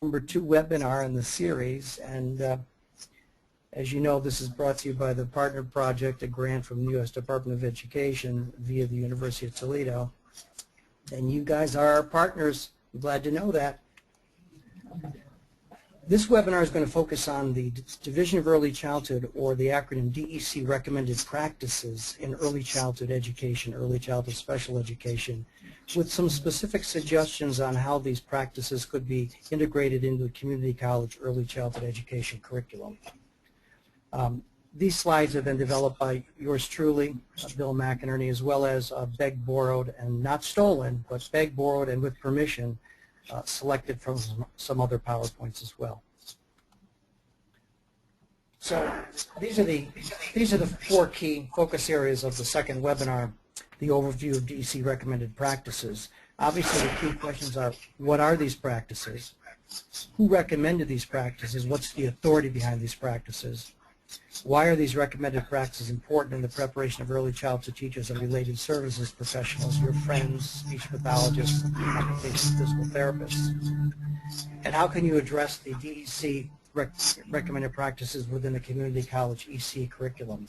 number 2 webinar in the series, and as you know, this is brought to you by the Partner Project, a grant from the U.S. Department of Education via the University of Toledo. And you guys are our partners. I'm glad to know that. This webinar is going to focus on the Division of Early Childhood, or the acronym DEC recommended practices in early childhood education, early childhood special education, with some specific suggestions on how these practices could be integrated into the community college early childhood education curriculum. These slides have been developed by yours truly, Bill McInerney, as well as begged, borrowed, and not stolen, but begged, borrowed, and with permission, selected from some other PowerPoints as well. So these are the 4 key focus areas of the second webinar, the overview of DEC recommended practices. Obviously, the key questions are, what are these practices? Who recommended these practices? What's the authority behind these practices? Why are these recommended practices important in the preparation of early childhood teachers and related services professionals, your friends, speech pathologists, occupational physical therapists? And how can you address the DEC recommended practices within the community college EC curriculum?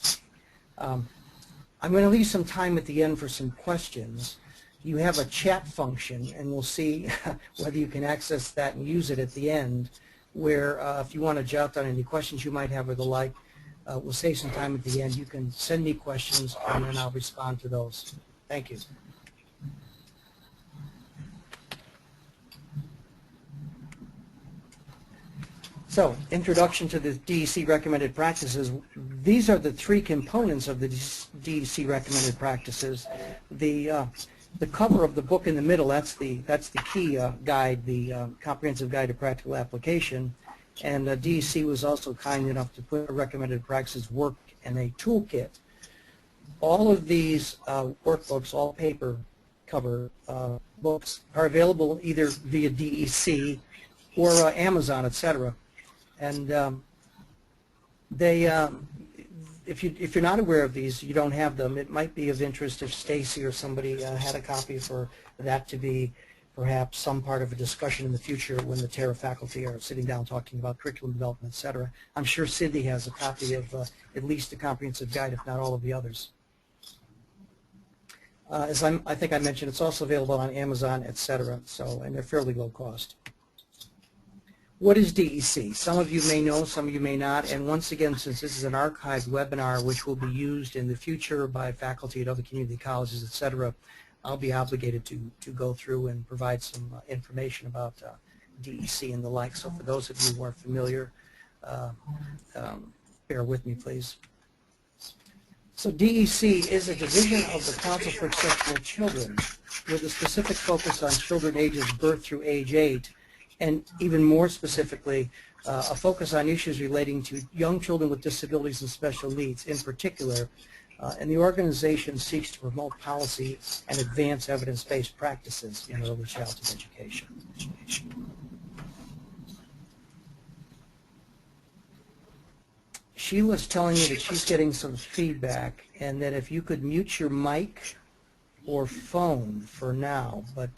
I'm going to leave some time at the end for some questions. You have a chat function, and we'll see whether you can access that and use it at the end, where if you want to jot down any questions you might have or the like, we'll save some time at the end. You can send me questions, and then I'll respond to those. Thank you. So, introduction to the DEC recommended practices. These are the 3 components of the DEC recommended practices. The cover of the book in the middle, that's the key guide, the comprehensive guide to practical application. And DEC was also kind enough to put a recommended practices work in a toolkit. All of these workbooks, all paper cover books, are available either via DEC or Amazon, etc. And if you're not aware of these, you don't have them, it might be of interest if Stacy or somebody had a copy for that to be perhaps some part of a discussion in the future when the Terra faculty are sitting down talking about curriculum development, etc. I'm sure Cindy has a copy of at least a comprehensive guide, if not all of the others. As I think I mentioned, it's also available on Amazon, etc. So, and they're fairly low cost. What is DEC? Some of you may know, some of you may not, and once again, since this is an archived webinar which will be used in the future by faculty at other community colleges, etc., I'll be obligated to go through and provide some information about DEC and the like. So for those of you who are familiar, bear with me, please. So DEC is a division of the Council for Exceptional Children with a specific focus on children ages birth through age 8, and even more specifically, a focus on issues relating to young children with disabilities and special needs in particular. And the organization seeks to promote policy and advance evidence-based practices in early childhood education. Sheila's telling me that she's getting some feedback, and that if you could mute your mic or phone for now, but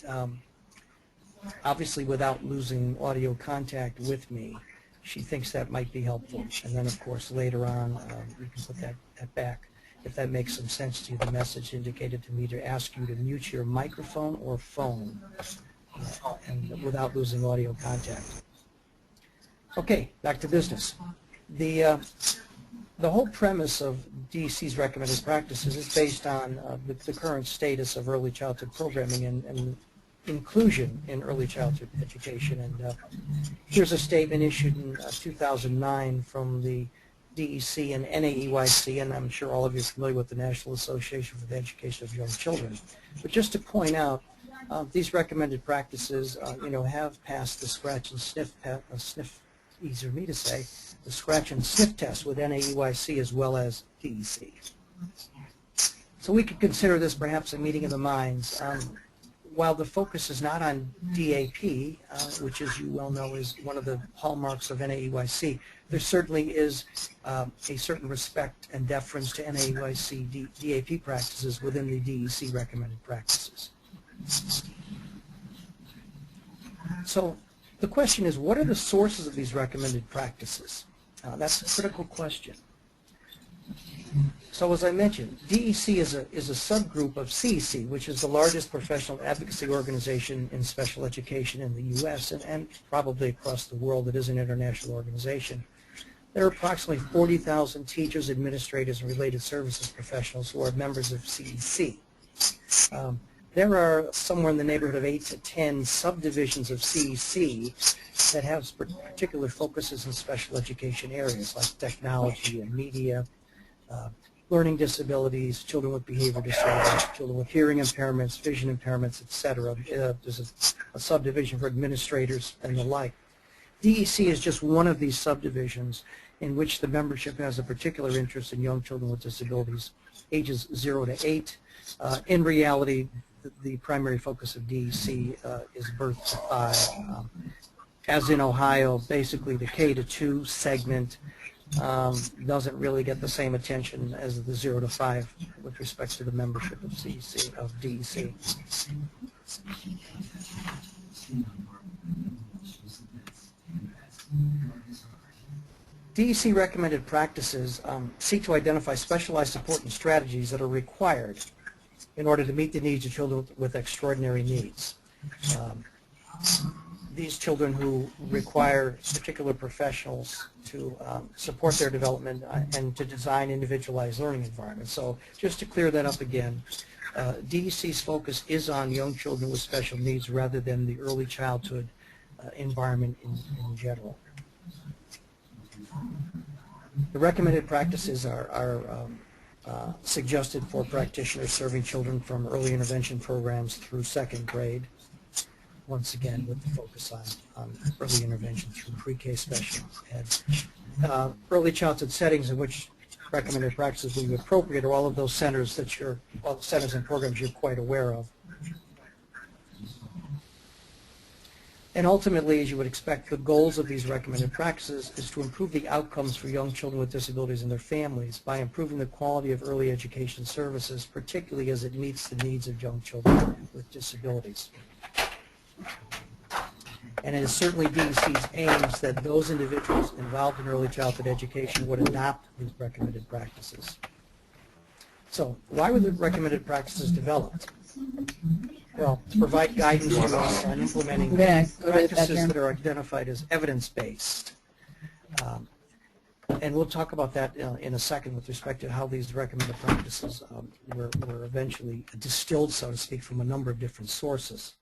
obviously without losing audio contact with me. She thinks that might be helpful. And then, of course, later on, we can put that back. If that makes some sense to you, the message indicated to me to ask you to mute your microphone or phone and without losing audio contact. Okay, back to business. The whole premise of DEC's recommended practices is based on the current status of early childhood programming and inclusion in early childhood education. And here's a statement issued in 2009 from the DEC and NAEYC, and I'm sure all of you are familiar with the National Association for the Education of Young Children. But just to point out, these recommended practices, have passed the scratch and sniff easier for me to say, the scratch and sniff test with NAEYC as well as DEC. So we could consider this perhaps a meeting of the minds. While the focus is not on DAP, which as you well know is one of the hallmarks of NAEYC, there certainly is a certain respect and deference to NAEYC DAP practices within the DEC recommended practices. So the question is, what are the sources of these recommended practices? That's a critical question. So as I mentioned, DEC is a subgroup of CEC, which is the largest professional advocacy organization in special education in the U.S. and probably across the world. It is an international organization. There are approximately 40,000 teachers, administrators, and related services professionals who are members of CEC. There are somewhere in the neighborhood of 8 to 10 subdivisions of CEC that have particular focuses in special education areas like technology and media, learning disabilities, children with behavior disorders, children with hearing impairments, vision impairments, etc. There's a subdivision for administrators and the like. DEC is just one of these subdivisions in which the membership has a particular interest in young children with disabilities ages 0 to 8. In reality, the primary focus of DEC is birth to 5. As in Ohio, basically the K to 2 segment doesn't really get the same attention as the 0 to 5 with respect to the membership of DEC. DEC recommended practices seek to identify specialized support and strategies that are required in order to meet the needs of children with extraordinary needs. These children who require particular professionals to support their development and to design individualized learning environments. So just to clear that up again, DEC's focus is on young children with special needs rather than the early childhood environment in general. The recommended practices are suggested for practitioners serving children from early intervention programs through 2nd grade, once again with the focus on early intervention through pre-K special ed. Early childhood settings in which recommended practices will be appropriate are all of those centers all the centers and programs you're quite aware of. And ultimately, as you would expect, the goals of these recommended practices is to improve the outcomes for young children with disabilities and their families by improving the quality of early education services, particularly as it meets the needs of young children with disabilities. And it is certainly DEC's aims that those individuals involved in early childhood education would adopt these recommended practices. So why were the recommended practices developed? Well, to provide guidance to us on implementing practices that are identified as evidence-based. And we'll talk about that in a second with respect to how these recommended practices were eventually distilled, so to speak, from a number of different sources.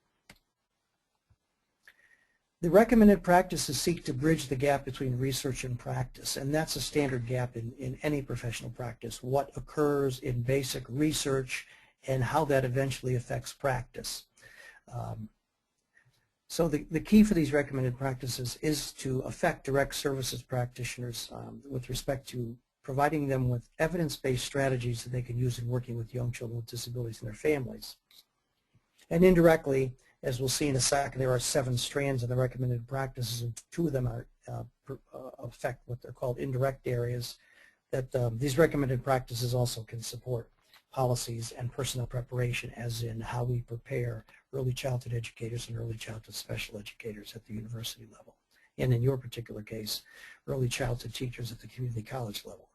The recommended practices seek to bridge the gap between research and practice, and that's a standard gap in any professional practice, what occurs in basic research and how that eventually affects practice. So the key for these recommended practices is to affect direct services practitioners with respect to providing them with evidence-based strategies that they can use in working with young children with disabilities and their families. And indirectly, as we'll see in a second, there are 7 strands of the recommended practices, and 2 of them are affect what they're called indirect areas that these recommended practices also can support policies and personnel preparation, as in how we prepare early childhood educators and early childhood special educators at the university level, and in your particular case, early childhood teachers at the community college level.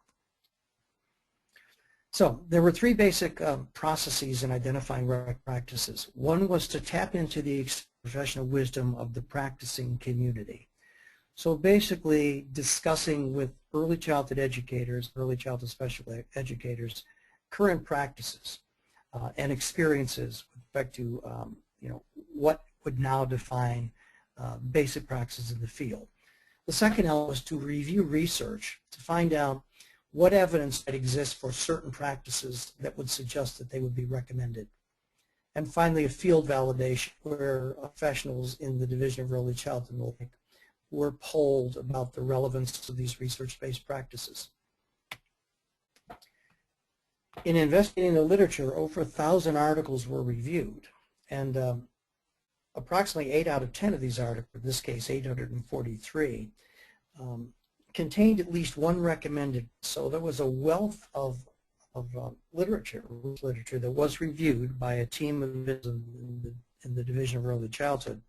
So there were 3 basic processes in identifying practices. One was to tap into the professional wisdom of the practicing community. So basically discussing with early childhood educators, early childhood special educators, current practices and experiences with respect to what would now define basic practices in the field. The second element was to review research to find out what evidence that exists for certain practices that would suggest that they would be recommended. And finally, a field validation where professionals in the Division of Early Childhood were polled about the relevance of these research-based practices. In investigating the literature, over 1,000 articles were reviewed, and approximately 8 out of 10 of these articles, in this case 843, contained at least one recommended. So there was a wealth of literature that was reviewed by a team of in the Division of Early Childhood,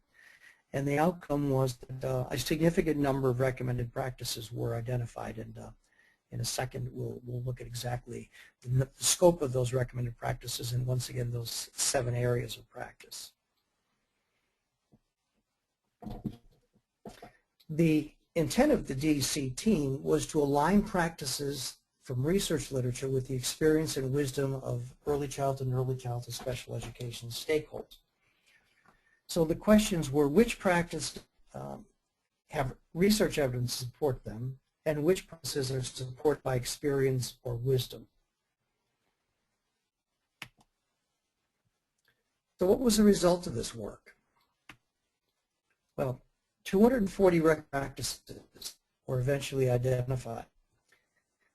And the outcome was that a significant number of recommended practices were identified, and in a second we'll look at exactly the scope of those recommended practices and once again those 7 areas of practice. The intent of the DEC team was to align practices from research literature with the experience and wisdom of early childhood and early childhood special education stakeholders. So the questions were, which practices have research evidence to support them, and which practices are supported by experience or wisdom? So what was the result of this work? Well, 240 practices were eventually identified.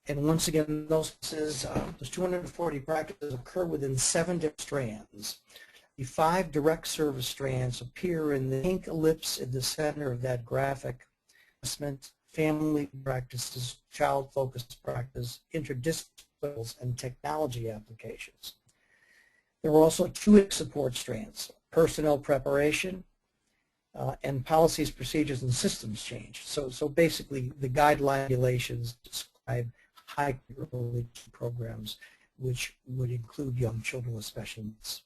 And once again, those 240 practices occur within 7 different strands. The 5 direct service strands appear in the pink ellipse in the center of that graphic. Assessment, family practices, child-focused practice, interdisciplinaries, and technology applications. There were also 2 support strands, personnel preparation, and policies, procedures, and systems change. So basically, the guideline regulations describe high early programs, which would include young children with special needs.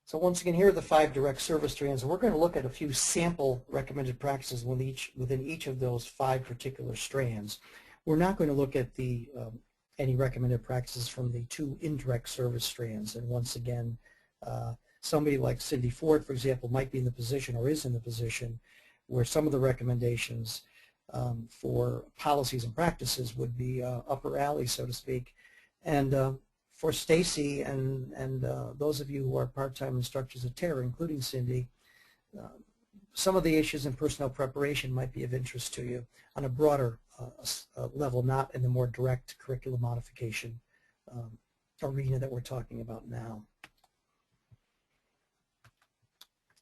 So once again, here are the 5 direct service strands, and we're going to look at a few sample recommended practices within each of those 5 particular strands. We're not going to look at the any recommended practices from the 2 indirect service strands. And once again, somebody like Cindy Ford, for example, might be in the position or is in the position where some of the recommendations for policies and practices would be upper alley, so to speak. And for Stacy and those of you who are part-time instructors at Terra, including Cindy, some of the issues in personnel preparation might be of interest to you on a broader level, not in the more direct curriculum modification arena that we're talking about now.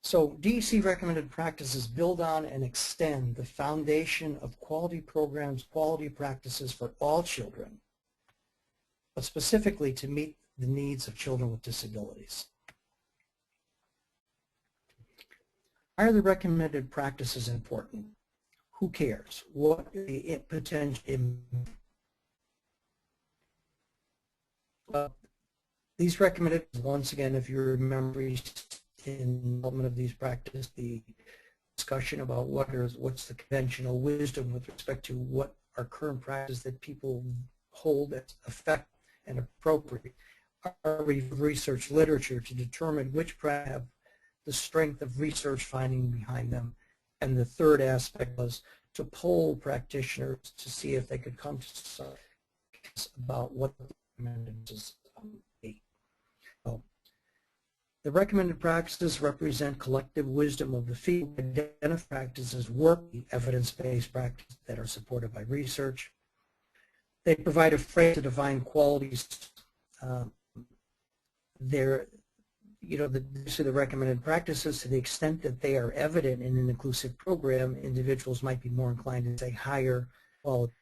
So DEC recommended practices build on and extend the foundation of quality programs, quality practices for all children, but specifically to meet the needs of children with disabilities. Are the recommended practices important? Who cares? What the potential impact? These recommended, once again, if you remember in development of these practices, the discussion about what's the conventional wisdom with respect to what are current practices that people hold as effective and appropriate, are research literature to determine which practices have the strength of research finding behind them. And the third aspect was to poll practitioners to see if they could come to some about what the recommendations be. So, the recommended practices represent collective wisdom of the field. Identify practices work, evidence-based practices that are supported by research. They provide a frame to define qualities. The recommended practices, to the extent that they are evident in an inclusive program, individuals might be more inclined to say higher quality.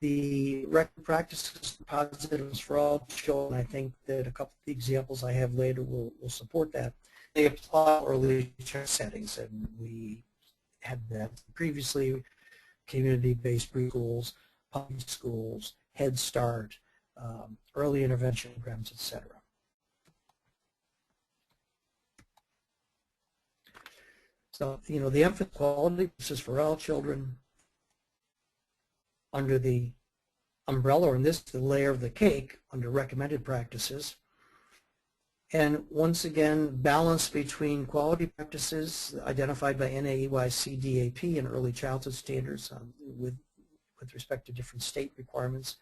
The recommended practices positives for all children, I think that a couple of the examples I have later will support that. They apply early child settings, and we had that previously, community-based preschools, public schools, Head Start, early intervention programs, etc. So, the emphasis quality is for all children under the umbrella, or in this, the layer of the cake, under recommended practices. And once again, balance between quality practices identified by NAEYC DAP and early childhood standards with respect to different state requirements,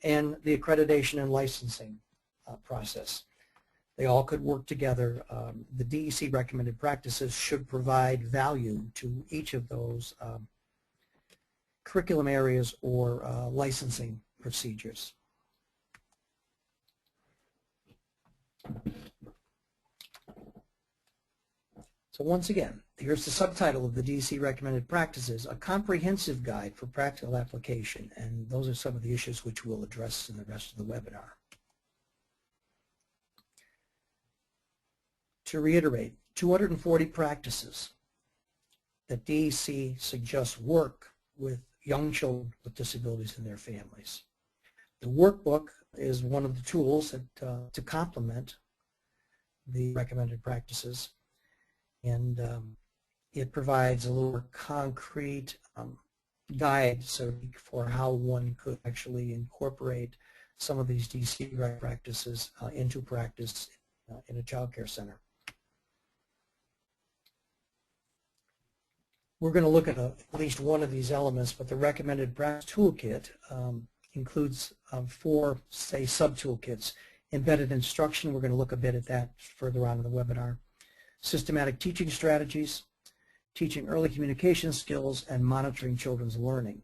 and the accreditation and licensing process. They all could work together. The DEC recommended practices should provide value to each of those curriculum areas or licensing procedures. So once again, here's the subtitle of the DEC recommended practices, a comprehensive guide for practical application, and those are some of the issues which we'll address in the rest of the webinar. to reiterate, 240 practices that DEC suggests work with young children with disabilities and their families. The workbook is one of the tools that, to complement the recommended practices, and it provides a little more concrete guide for how one could actually incorporate some of these DEC practices into practice in a child care center. We're going to look at at least one of these elements, but the recommended practice toolkit includes 4, say, sub-toolkits. Embedded instruction, we're going to look a bit at that further on in the webinar. Systematic teaching strategies, teaching early communication skills, and monitoring children's learning.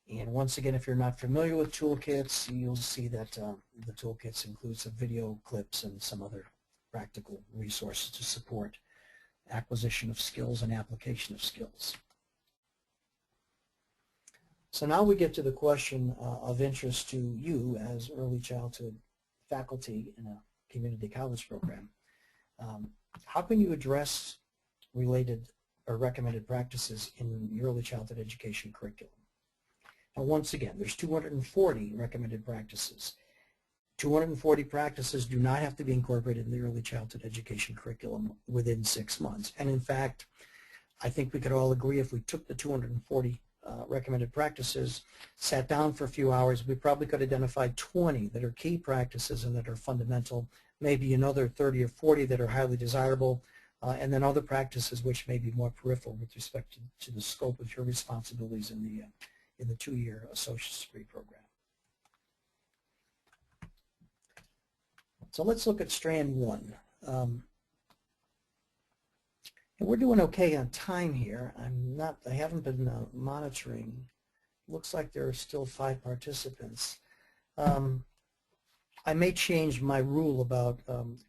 And once again, if you're not familiar with toolkits, you'll see that the toolkits include some video clips and some other practical resources to support acquisition of skills and application of skills. So now we get to the question of interest to you as early childhood faculty in a community college program. How can you address related or recommended practices in your early childhood education curriculum? Now once again, there's 240 recommended practices. 240 practices do not have to be incorporated in the early childhood education curriculum within 6 months. And in fact, I think we could all agree if we took the 240 recommended practices, sat down for a few hours, we probably could identify 20 that are key practices and that are fundamental, maybe another 30 or 40 that are highly desirable, and then other practices which may be more peripheral with respect to the scope of your responsibilities in the 2-year associate's degree program. So let's look at strand 1. And we're doing okay on time here. I haven't been monitoring. Looks like there are still 5 participants. I may change my rule about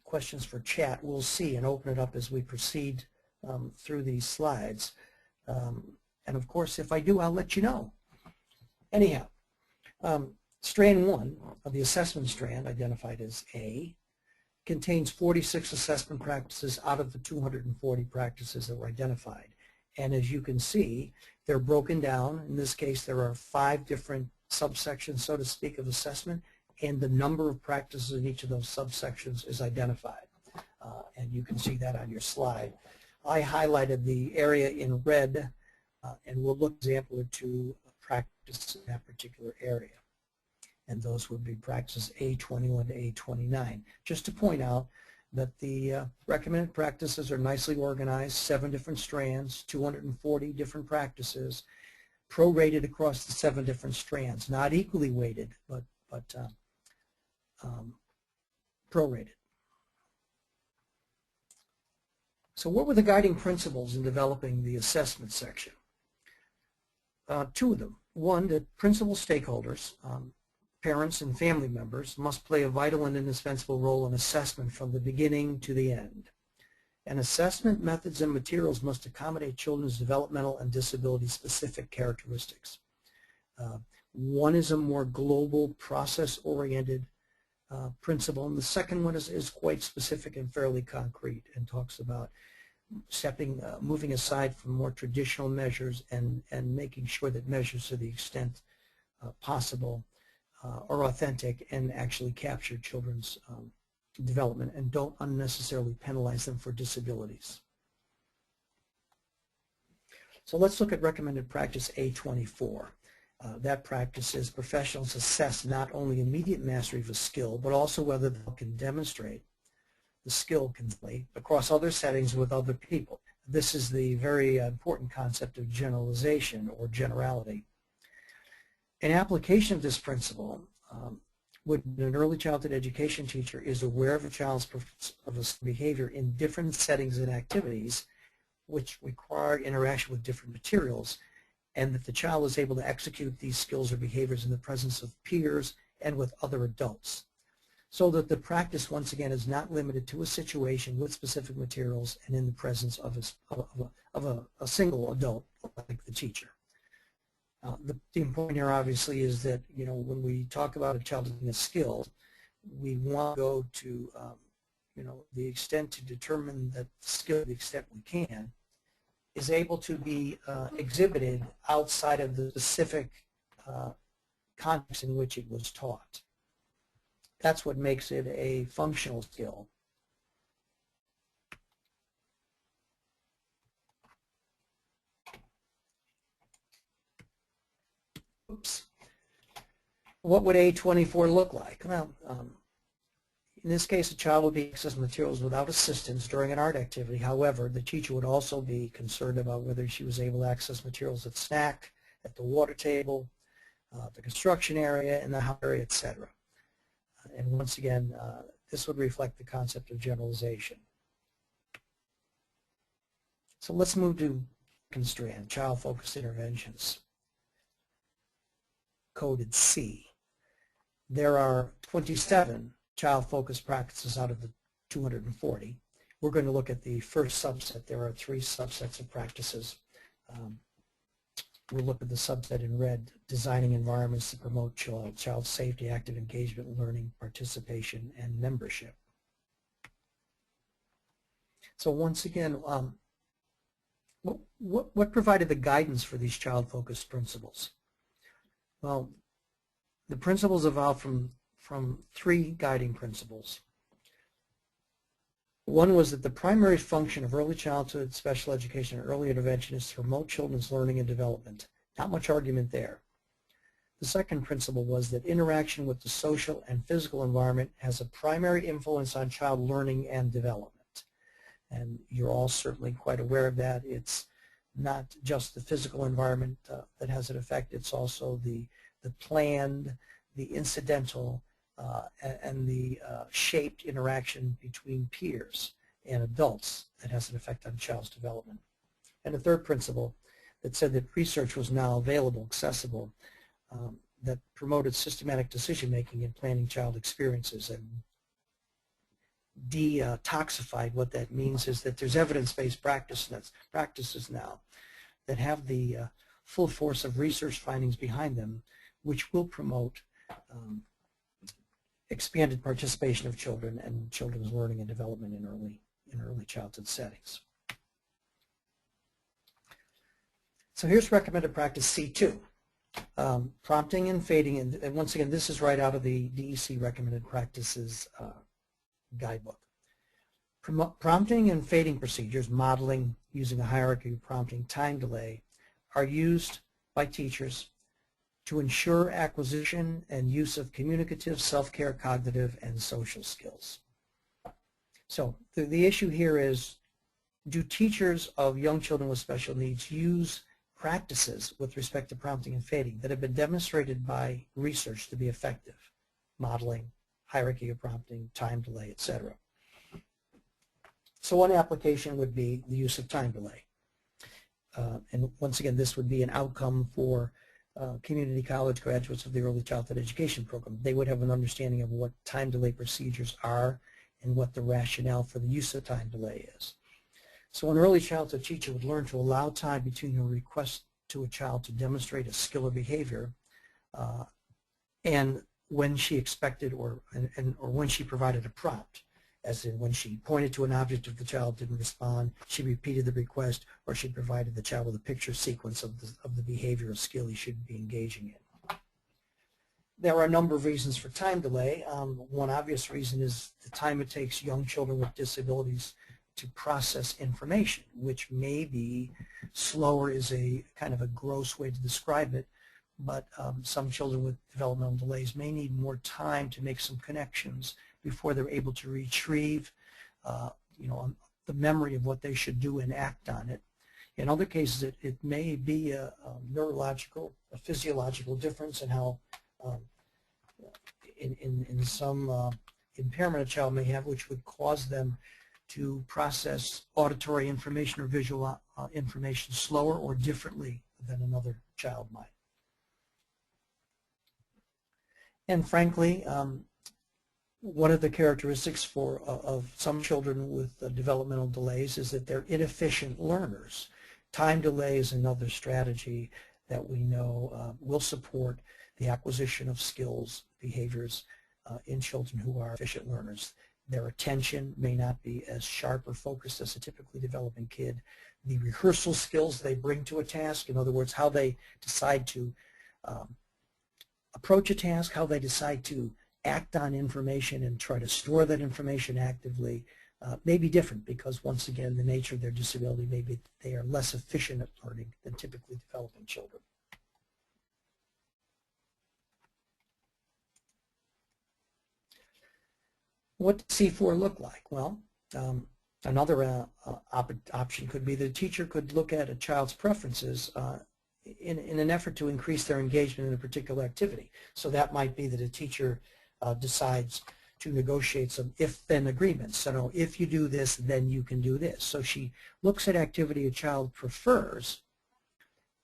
questions for chat. We'll see and open it up as we proceed through these slides. And of course, if I do, I'll let you know. Anyhow, strand 1 of the assessment strand, identified as A, contains 46 assessment practices out of the 240 practices that were identified. And as you can see, they're broken down. In this case, there are 5 different subsections, so to speak, of assessment, and the number of practices in each of those subsections is identified. And you can see that on your slide. I highlighted the area in red, and we'll look at an example or 2 of practice in that particular area. And those would be practices A21 to A29. Just to point out that the recommended practices are nicely organized, 7 different strands, 240 different practices, prorated across the 7 different strands, not equally weighted, but prorated. So what were the guiding principles in developing the assessment section? 2 of them. One, that principal stakeholders, parents and family members, must play a vital and indispensable role in assessment from the beginning to the end. And assessment methods and materials must accommodate children's developmental and disability-specific characteristics. One is a more global, process-oriented principle, and the second one is quite specific and fairly concrete and talks about moving aside from more traditional measures and making sure that measures to the extent possible are authentic and actually capture children's development and don't unnecessarily penalize them for disabilities. So let's look at recommended practice A24. That practice is professionals assess not only immediate mastery of a skill, but also whether they can demonstrate the skill complete across other settings with other people. This is the very important concept of generalization or generality. An application of this principle when an early childhood education teacher is aware of a child's behavior in different settings and activities which require interaction with different materials, and that the child is able to execute these skills or behaviors in the presence of peers and with other adults. So that the practice, once again, is not limited to a situation with specific materials and in the presence of a single adult like the teacher. The important here, obviously, is that when we talk about a child having a skill, we want to go to the extent to determine that the skill to the extent we can, is able to be exhibited outside of the specific context in which it was taught. That's what makes it a functional skill. Oops. What would A24 look like? Well, in this case, a child would be accessing materials without assistance during an art activity. However, the teacher would also be concerned about whether she was able to access materials at snack, at the water table, the construction area, in the house area, etc. And once again, this would reflect the concept of generalization. So let's move to second strand, child-focused interventions. Coded C. There are 27 child-focused practices out of the 240. We're going to look at the first subset. There are 3 subsets of practices. We'll look at the subset in red, designing environments to promote child safety, active engagement, learning, participation, and membership. So once again, what provided the guidance for these child-focused principles? Well, the principles evolved from 3 guiding principles. One was that the primary function of early childhood special education and early intervention is to promote children's learning and development. Not much argument there. The second principle was that interaction with the social and physical environment has a primary influence on child learning and development. And you're all certainly quite aware of that. It's not just the physical environment that has an effect. It's also the planned, the incidental, and the shaped interaction between peers and adults that has an effect on child's development. And a third principle that said that research was now available, accessible, that promoted systematic decision-making in planning child experiences. And detoxified, what that means is that there's evidence-based practices now that have the full force of research findings behind them, which will promote expanded participation of children and children's learning and development in early childhood settings. So here's recommended practice C2, prompting and fading, and once again, this is right out of the DEC recommended practices guidebook. Prompting and fading procedures, modeling, using a hierarchy of prompting, time delay, are used by teachers to ensure acquisition and use of communicative, self-care, cognitive, and social skills. So the issue here is, do teachers of young children with special needs use practices with respect to prompting and fading that have been demonstrated by research to be effective? Modeling, hierarchy of prompting, time delay, etc. So one application would be the use of time delay. And once again, this would be an outcome for community college graduates of the early childhood education program. They would have an understanding of what time delay procedures are and what the rationale for the use of time delay is. So an early childhood teacher would learn to allow time between a request to a child to demonstrate a skill or behavior and when she expected or when she provided a prompt. As in when she pointed to an object, if the child didn't respond, she repeated the request, or she provided the child with a picture sequence of the behavior or skill he should be engaging in. There are a number of reasons for time delay. One obvious reason is the time it takes young children with disabilities to process information, which may be slower, is a kind of a gross way to describe it, but some children with developmental delays may need more time to make some connections before they're able to retrieve the memory of what they should do and act on it. In other cases, it may be a neurological, a physiological difference in how, in some impairment a child may have, which would cause them to process auditory information or visual information slower or differently than another child might. And frankly, one of the characteristics of some children with developmental delays is that they're inefficient learners. Time delay is another strategy that we know will support the acquisition of skills, behaviors in children who are efficient learners. Their attention may not be as sharp or focused as a typically developing kid. The rehearsal skills they bring to a task, in other words, how they decide to approach a task, how they decide to act on information and try to store that information actively, may be different because, once again, the nature of their disability may be they are less efficient at learning than typically developing children. What does C4 look like? Well, another option could be the teacher could look at a child's preferences in an effort to increase their engagement in a particular activity. So that might be that a teacher decides to negotiate some if-then agreements. So, no, if you do this, then you can do this. So she looks at activity a child prefers,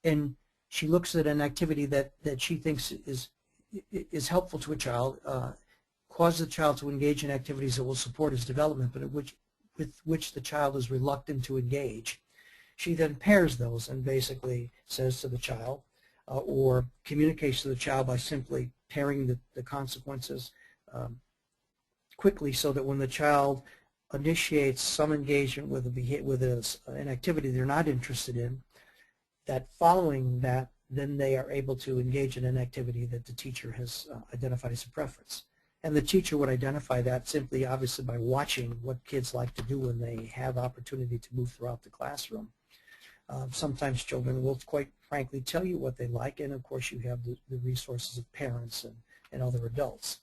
and she looks at an activity that she thinks is helpful to a child, cause the child to engage in activities that will support his development, but with which the child is reluctant to engage. She then pairs those and basically says to the child, or communicates to the child by simply pairing the consequences quickly, so that when the child initiates some engagement with an activity they're not interested in, that following that, then they are able to engage in an activity that the teacher has identified as a preference. And the teacher would identify that simply, obviously, by watching what kids like to do when they have opportunity to move throughout the classroom. Sometimes children will, quite frankly, tell you what they like, and of course you have the resources of parents and other adults.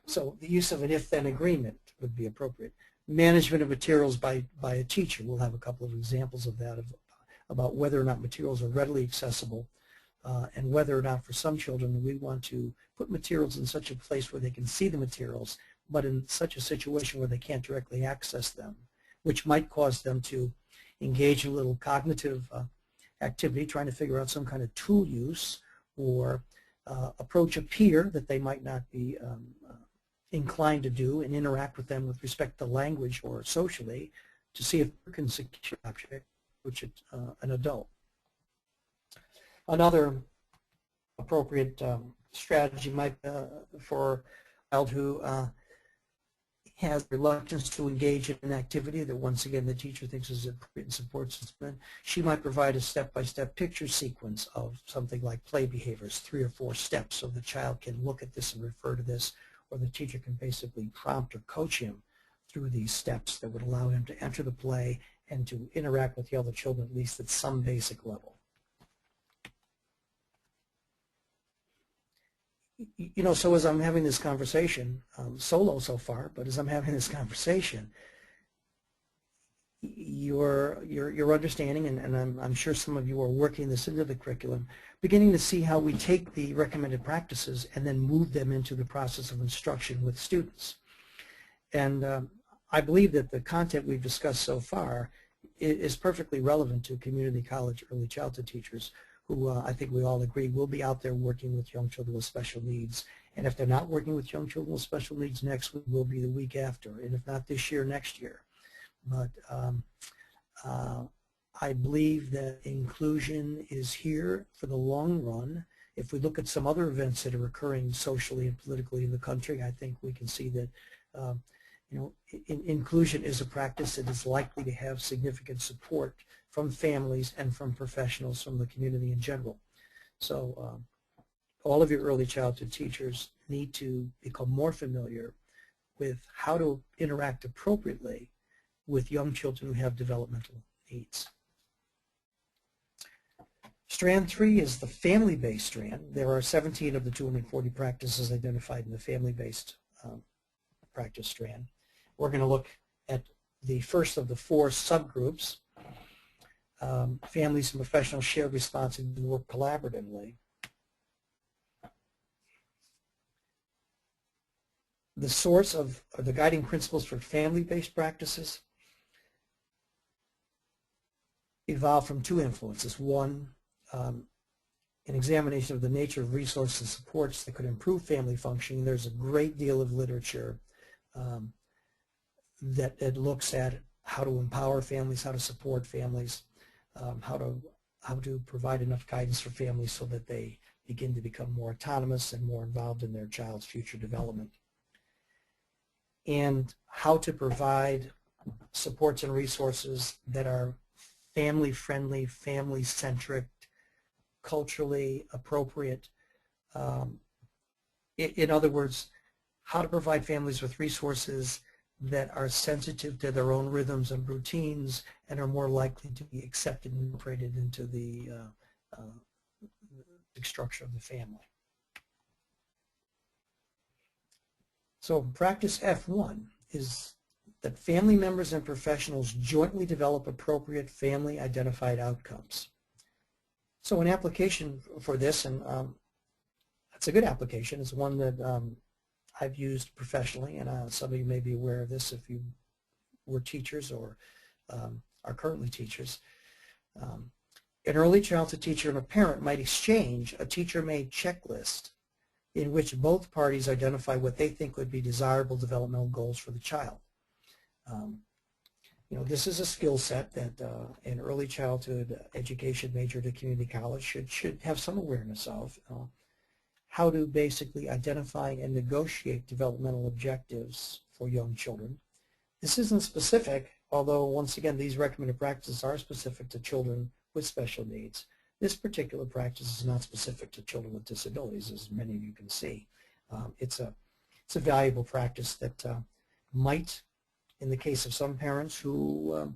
So the use of an if-then agreement would be appropriate. Management of materials by a teacher. We'll have a couple of examples of that, about whether or not materials are readily accessible, and whether or not for some children we want to put materials in such a place where they can see the materials, but in such a situation where they can't directly access them, which might cause them to engage in a little cognitive activity, trying to figure out some kind of tool use, or approach a peer that they might not be inclined to do, and interact with them with respect to language or socially to see if they can secure an object, which is an adult. Another appropriate strategy might be for a child who has reluctance to engage in an activity that, once again, the teacher thinks is appropriate and supports discipline. She might provide a step-by-step picture sequence of something like play behaviors, 3 or 4 steps, so the child can look at this and refer to this, or the teacher can basically prompt or coach him through these steps that would allow him to enter the play and to interact with the other children, at least at some basic level. You know, so as I'm having this conversation, solo so far, but as I'm having this conversation, your understanding, and I'm sure some of you are working this into the curriculum, beginning to see how we take the recommended practices and then move them into the process of instruction with students. And I believe that the content we've discussed so far is perfectly relevant to community college early childhood teachers who I think we all agree will be out there working with young children with special needs. And if they're not working with young children with special needs next week, will be the week after, and if not this year, next year. But I believe that inclusion is here for the long run. If we look at some other events that are occurring socially and politically in the country, I think we can see that you know, inclusion is a practice that is likely to have significant support from families and from professionals from the community in general. So all of your early childhood teachers need to become more familiar with how to interact appropriately with young children who have developmental needs. Strand 3 is the family-based strand. There are 17 of the 240 practices identified in the family-based practice strand. We're going to look at the first of the 4 subgroups. Families and professionals share responsibility and work collaboratively. The source of the guiding principles for family-based practices evolved from 2 influences. One, an examination of the nature of resources and supports that could improve family functioning. There's a great deal of literature that looks at how to empower families, how to support families, how to provide enough guidance for families so that they begin to become more autonomous and more involved in their child's future development. and how to provide supports and resources that are family-friendly, family-centric, culturally appropriate. In other words, how to provide families with resources that are sensitive to their own rhythms and routines and are more likely to be accepted and incorporated into the structure of the family. So practice F1 is that family members and professionals jointly develop appropriate family identified outcomes. So an application for this, and it's a good application, it's one that I've used professionally, and some of you may be aware of this if you were teachers or are currently teachers. An early childhood teacher and a parent might exchange a teacher-made checklist in which both parties identify what they think would be desirable developmental goals for the child. You know, this is a skill set that an early childhood education major at a community college should have some awareness of. How to basically identify and negotiate developmental objectives for young children. This isn't specific, although once again these recommended practices are specific to children with special needs. This particular practice is not specific to children with disabilities, as many of you can see. It's a valuable practice that might, in the case of some parents who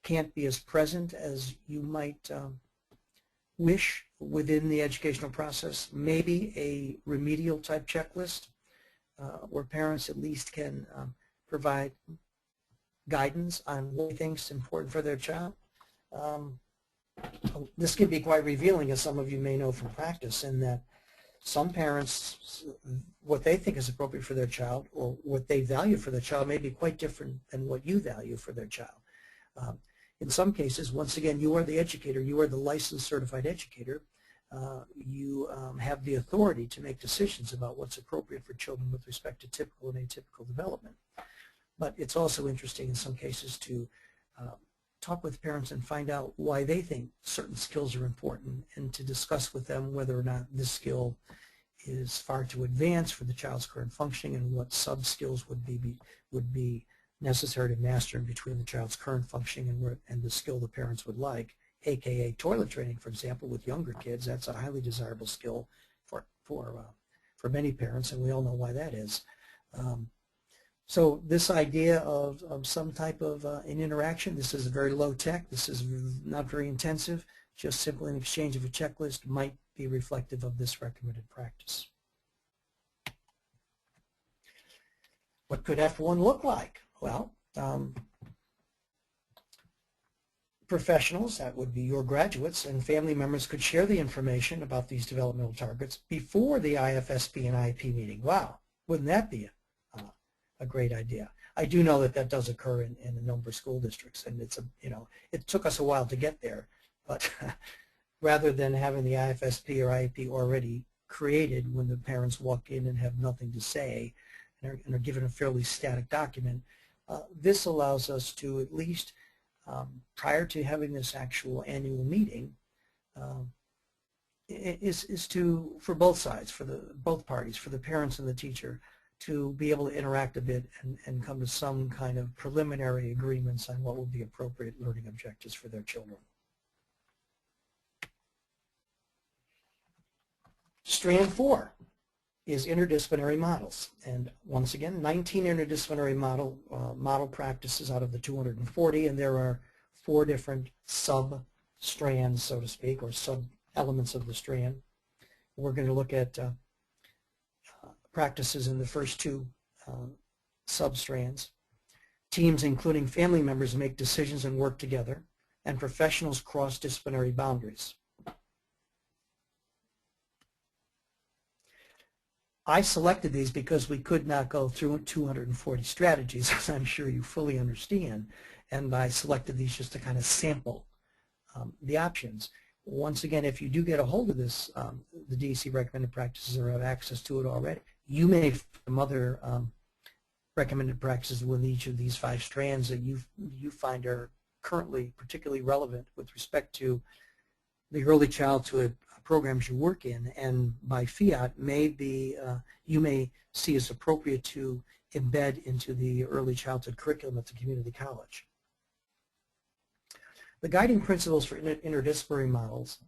can't be as present as you might wish within the educational process, maybe a remedial type checklist where parents at least can provide guidance on what they think is important for their child. This can be quite revealing, as some of you may know from practice, in that some parents, what they think is appropriate for their child or what they value for their child may be quite different than what you value for their child. In some cases, once again, you are the educator, you are the licensed certified educator. You have the authority to make decisions about what's appropriate for children with respect to typical and atypical development. But it's also interesting in some cases to talk with parents and find out why they think certain skills are important, and to discuss with them whether or not this skill is far too advanced for the child's current functioning and what sub-skills would be necessary to master in between the child's current functioning and the skill the parents would like, aka toilet training, for example, with younger kids. That's a highly desirable skill for many parents, and we all know why that is. So this idea of some type of an interaction, this is very low tech, this is not very intensive, just simply an exchange of a checklist might be reflective of this recommended practice. What could F1 look like? Well, professionals, that would be your graduates, and family members could share the information about these developmental targets before the IFSP and IEP meeting. Wow, wouldn't that be a great idea? I do know that that does occur in a number of school districts, and it's it took us a while to get there, but rather than having the IFSP or IEP already created when the parents walk in and have nothing to say and are given a fairly static document, this allows us to at least prior to having this actual annual meeting is to, for both sides, for both parties, for the parents and the teacher, to be able to interact a bit and come to some kind of preliminary agreements on what will be appropriate learning objectives for their children. Strand 4 is interdisciplinary models, and once again 19 interdisciplinary model practices out of the 240, and there are 4 different sub-strands, so to speak, or sub-elements of the strand. We're going to look at practices in the first 2 sub-strands. Teams, including family members, make decisions and work together, and professionals cross disciplinary boundaries. I selected these because we could not go through 240 strategies, as I'm sure you fully understand, and I selected these just to kind of sample the options. Once again, if you do get a hold of this, the DEC recommended practices, or have access to it already, you may find other recommended practices within each of these 5 strands that you find are currently particularly relevant with respect to the early childhood programs you work in, and by fiat may be you may see as appropriate to embed into the early childhood curriculum at the community college. The guiding principles for interdisciplinary models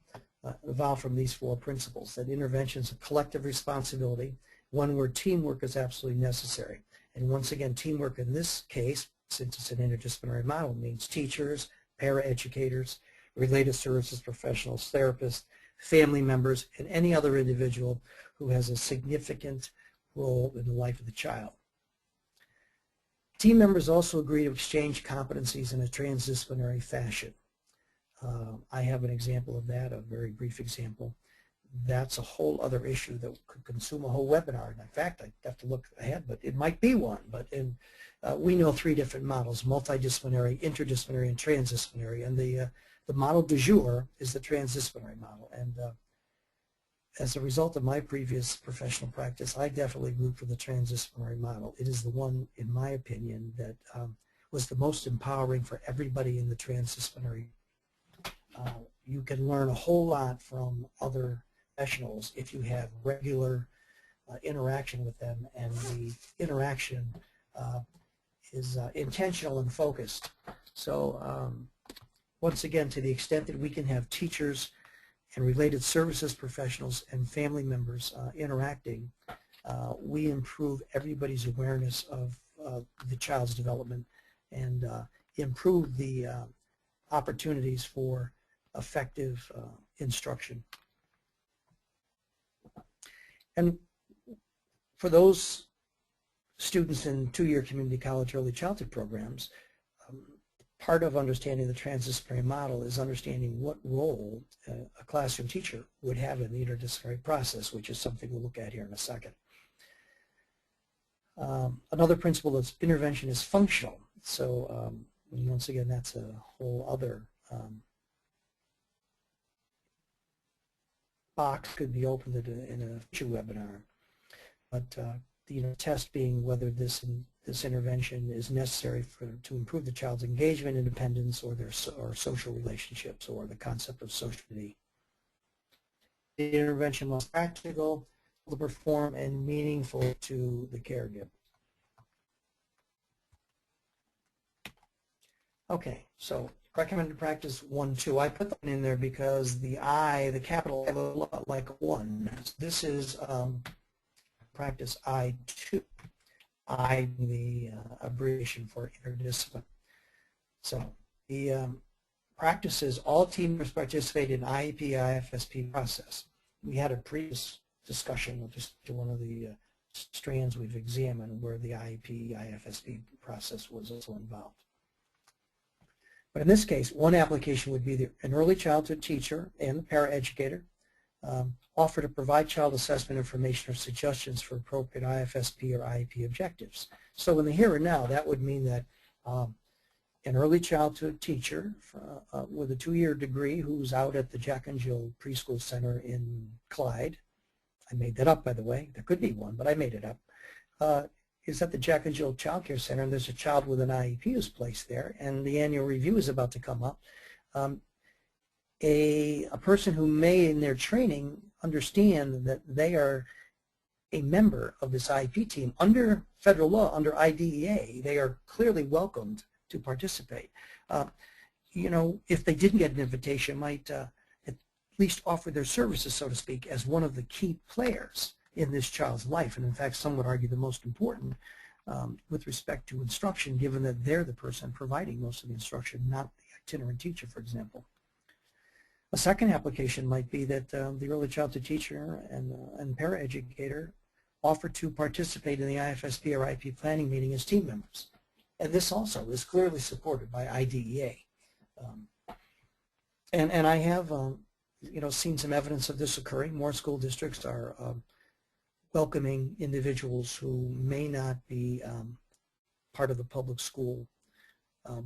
evolve from these 4 principles: that intervention is a collective responsibility, one where teamwork is absolutely necessary. And once again, teamwork in this case, since it's an interdisciplinary model, means teachers, paraeducators, related services professionals, therapists, family members, and any other individual who has a significant role in the life of the child. Team members also agree to exchange competencies in a transdisciplinary fashion. I have an example of that, a very brief example. That's a whole other issue that could consume a whole webinar. In fact, I'd have to look ahead, but it might be one. But we know 3 different models: multidisciplinary, interdisciplinary, and transdisciplinary. And the model du jour is the transdisciplinary model. And as a result of my previous professional practice, I definitely root for the transdisciplinary model. It is the one, in my opinion, that was the most empowering for everybody in the transdisciplinary. You can learn a whole lot from other professionals if you have regular interaction with them, and the interaction is intentional and focused. So once again, to the extent that we can have teachers and related services professionals and family members interacting, we improve everybody's awareness of the child's development and improve the opportunities for effective instruction. And for those students in 2-year community college early childhood programs, part of understanding the transdisciplinary model is understanding what role a classroom teacher would have in the interdisciplinary process, which is something we'll look at here in a second. Another principle is intervention is functional. So once again, that's a whole other box could be opened in a future webinar. But the test being whether this intervention is necessary to improve the child's engagement, independence, or their social relationships, or the concept of sociality. The intervention must be practical, to perform, and meaningful to the caregiver. Okay, so recommended practice 1-2. I put that in there because the I, the capital I, look a lot like a 1. This is practice I-2. I, the abbreviation for interdiscipline. So the practice is all team members participate in IEP, IFSP process. We had a previous discussion with just one of the strands we've examined where the IEP, IFSP process was also involved. But in this case, one application would be an early childhood teacher and the paraeducator offer to provide child assessment information or suggestions for appropriate IFSP or IEP objectives. So in the here and now, that would mean that an early childhood teacher with a 2-year degree who's out at the Jack and Jill Preschool Center in Clyde, I made that up by the way, there could be one, but I made it up, is at the Jack and Jill Child Care Center, and there's a child with an IEP who's placed there, and the annual review is about to come up. A person who may in their training understand that they are a member of this IEP team under federal law, under IDEA, they are clearly welcomed to participate. You know, if they didn't get an invitation, might at least offer their services, so to speak, as one of the key players in this child's life, and in fact some would argue the most important with respect to instruction, given that they're the person providing most of the instruction, not the itinerant teacher, for example. A second application might be that the early childhood teacher and paraeducator offer to participate in the IFSP or IEP planning meeting as team members. And this also is clearly supported by IDEA. And I have you know, seen some evidence of this occurring. More school districts are welcoming individuals who may not be part of the public school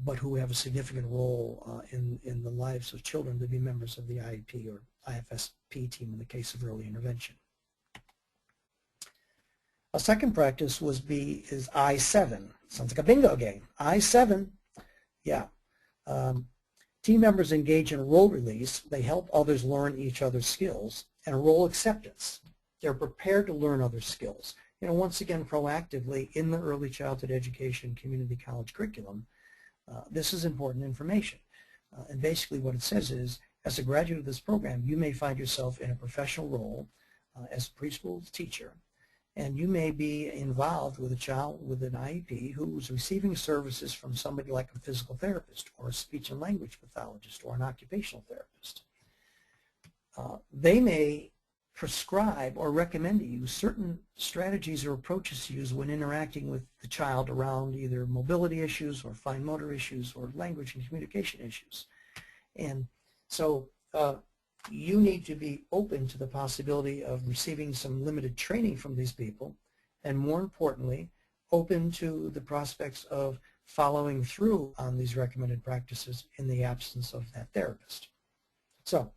but who have a significant role in the lives of children to be members of the IEP or IFSP team in the case of early intervention. A second practice is I-7. Sounds like a bingo game. I-7, yeah. Team members engage in role release. They help others learn each other's skills, and role acceptance. They're prepared to learn other skills. once again, proactively in the early childhood education community college curriculum, this is important information. And basically what it says is, as a graduate of this program, you may find yourself in a professional role as a preschool teacher, and you may be involved with a child with an IEP who is receiving services from somebody like a physical therapist or a speech and language pathologist or an occupational therapist. They may prescribe or recommend to you certain strategies or approaches to use when interacting with the child around either mobility issues or fine motor issues or language and communication issues. And so you need to be open to the possibility of receiving some limited training from these people, and more importantly, open to the prospects of following through on these recommended practices in the absence of that therapist. So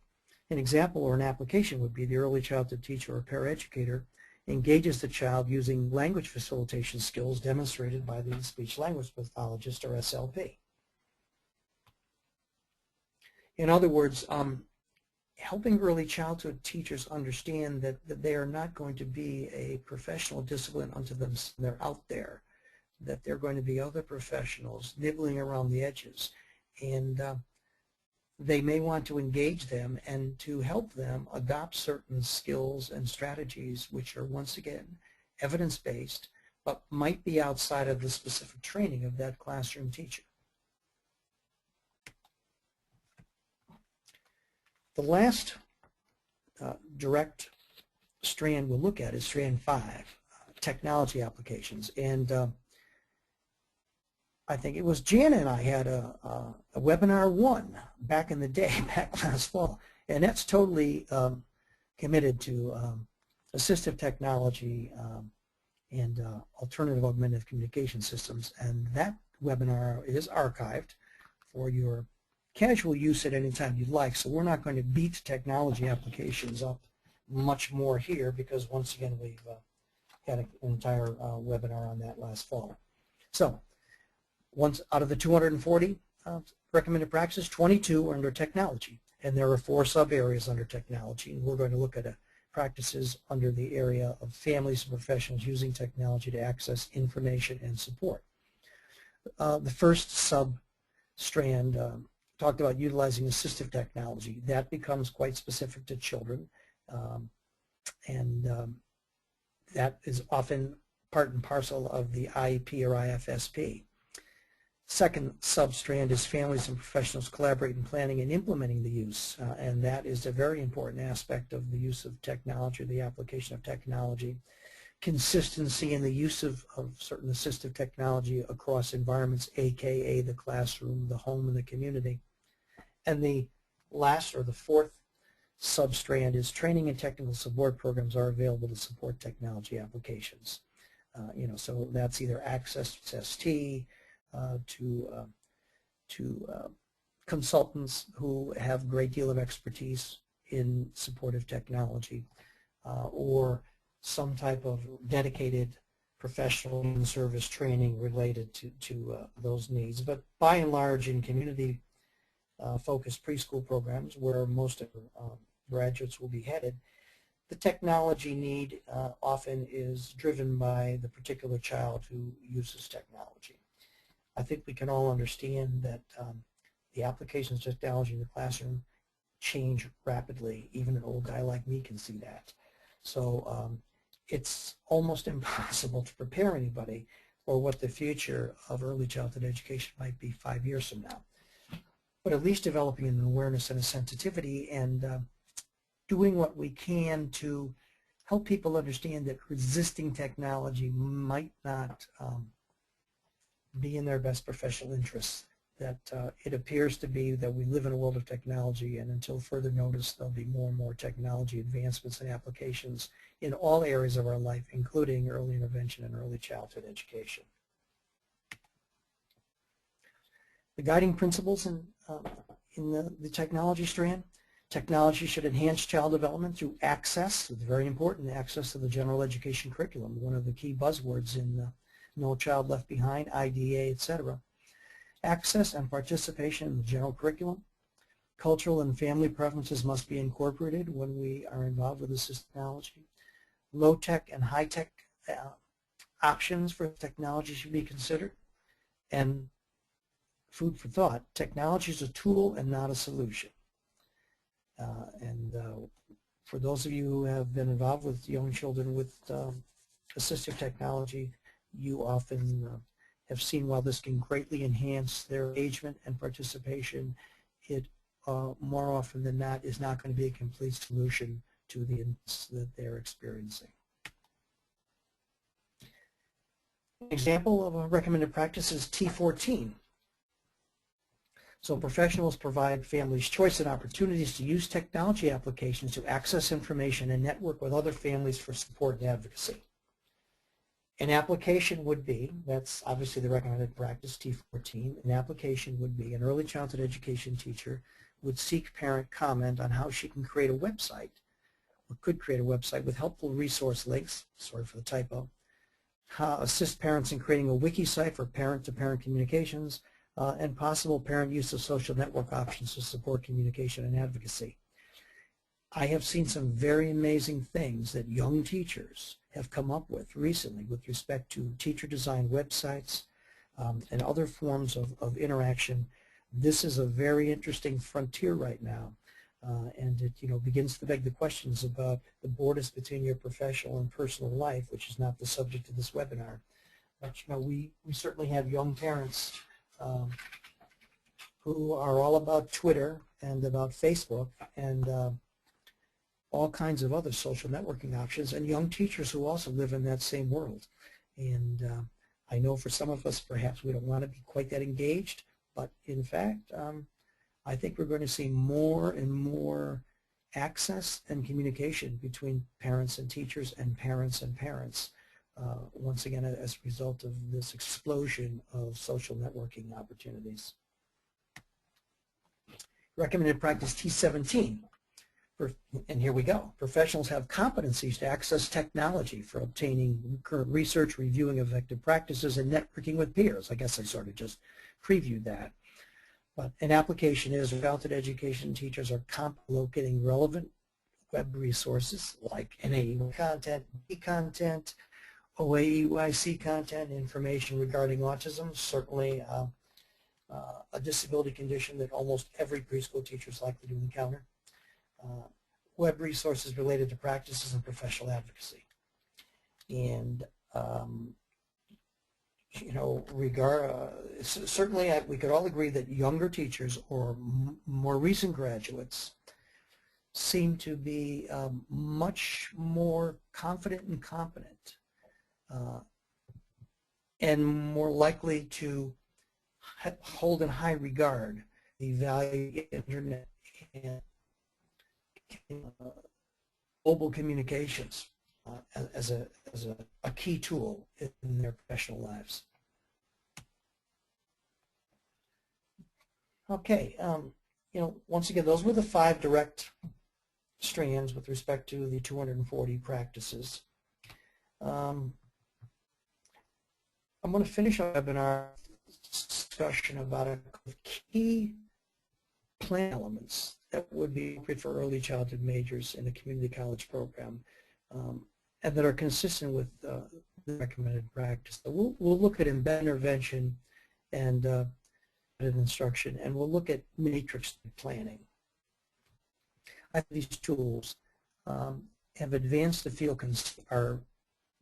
an example or an application would be the early childhood teacher or paraeducator engages the child using language facilitation skills demonstrated by the speech language pathologist or SLP. In other words, helping early childhood teachers understand that they are not going to be a professional discipline unto themselves. They're out there, that they're going to be other professionals nibbling around the edges, and they may want to engage them and to help them adopt certain skills and strategies which are, once again, evidence-based, but might be outside of the specific training of that classroom teacher. The last direct strand we'll look at is strand 5, technology applications. And I think it was Jana and I had a webinar 1 back in the day, back last fall, and that's totally committed to assistive technology and alternative augmentative communication systems. And that webinar is archived for your casual use at any time you'd like. So we're not going to beat technology applications up much more here, because once again we've had an entire webinar on that last fall. So once out of the 240 recommended practices, 22 are under technology, and there are 4 sub areas under technology, and we're going to look at practices under the area of families and professionals using technology to access information and support. The first sub strand talked about utilizing assistive technology. That becomes quite specific to children, and that is often part and parcel of the IEP or IFSP. Second sub-strand is families and professionals collaborate in planning and implementing the use, and that is a very important aspect of the use of technology, the application of technology. Consistency in the use of certain assistive technology across environments, aka the classroom, the home, and the community. And the last, or the fourth sub-strand, is training and technical support programs are available to support technology applications. So that's either access to ST, to consultants who have a great deal of expertise in supportive technology, or some type of dedicated professional service training related to those needs. But by and large, in community focused preschool programs, where most of graduates will be headed, the technology need often is driven by the particular child who uses technology. I think we can all understand that the applications of technology in the classroom change rapidly. Even an old guy like me can see that. So it's almost impossible to prepare anybody for what the future of early childhood education might be 5 years from now. But at least developing an awareness and a sensitivity, and doing what we can to help people understand that resisting technology might not be in their best professional interests, that it appears to be that we live in a world of technology, and until further notice there'll be more and more technology advancements and applications in all areas of our life, including early intervention and early childhood education. The guiding principles in the technology strand: technology should enhance child development through access. It's very important, access to the general education curriculum, one of the key buzzwords in No Child Left Behind, IDEA, etc. Access and participation in the general curriculum. Cultural and family preferences must be incorporated when we are involved with assistive technology. Low-tech and high-tech options for technology should be considered. And food for thought, technology is a tool and not a solution. For those of you who have been involved with young children with assistive technology, you often have seen while this can greatly enhance their engagement and participation, it more often than not is not going to be a complete solution to the illness that they're experiencing. An example of a recommended practice is T14. So professionals provide families choice and opportunities to use technology applications to access information and network with other families for support and advocacy. An application would be, that's obviously the recommended practice, T14, an application would be an early childhood education teacher would seek parent comment on how she can create a website, or could create a website with helpful resource links, sorry for the typo, assist parents in creating a wiki site for parent-to-parent communications, and possible parent use of social network options to support communication and advocacy. I have seen some very amazing things that young teachers have come up with recently with respect to teacher-designed websites and other forms of interaction. This is a very interesting frontier right now, and it begins to beg the questions about the borders between your professional and personal life, which is not the subject of this webinar. But we certainly have young parents who are all about Twitter and about Facebook and all kinds of other social networking options, and young teachers who also live in that same world. And I know for some of us perhaps we don't want to be quite that engaged, but in fact I think we're going to see more and more access and communication between parents and teachers and parents once again as a result of this explosion of social networking opportunities. Recommended practice T17. And here we go. Professionals have competencies to access technology for obtaining current research, reviewing effective practices, and networking with peers. I guess I sort of just previewed that. But an application is childhood education teachers are locating relevant web resources like NAE content, e-content, OAEYC content, information regarding autism, certainly a disability condition that almost every preschool teacher is likely to encounter. Web resources related to practices and professional advocacy. And certainly we could all agree that younger teachers or more recent graduates seem to be much more confident and competent and more likely to hold in high regard the value of the internet and mobile communications as a key tool in their professional lives. Okay, once again, those were the 5 direct strands with respect to the 240 practices. I'm going to finish our webinar discussion about a key plan elements that would be appropriate for early childhood majors in a community college program and that are consistent with the recommended practice. So we'll look at embedded intervention and embedded instruction, and we'll look at matrix planning. I think these tools have advanced the field, are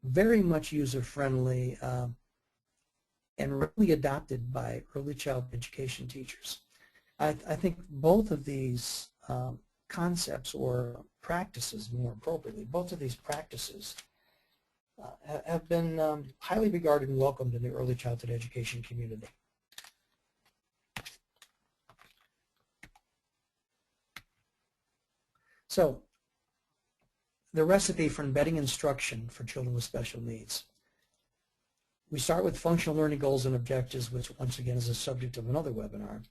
very much user-friendly and really adopted by early childhood education teachers. I think both of these concepts or practices, more appropriately, both of these practices have been highly regarded and welcomed in the early childhood education community. So, the recipe for embedding instruction for children with special needs. We start with functional learning goals and objectives, which once again is the subject of another webinar.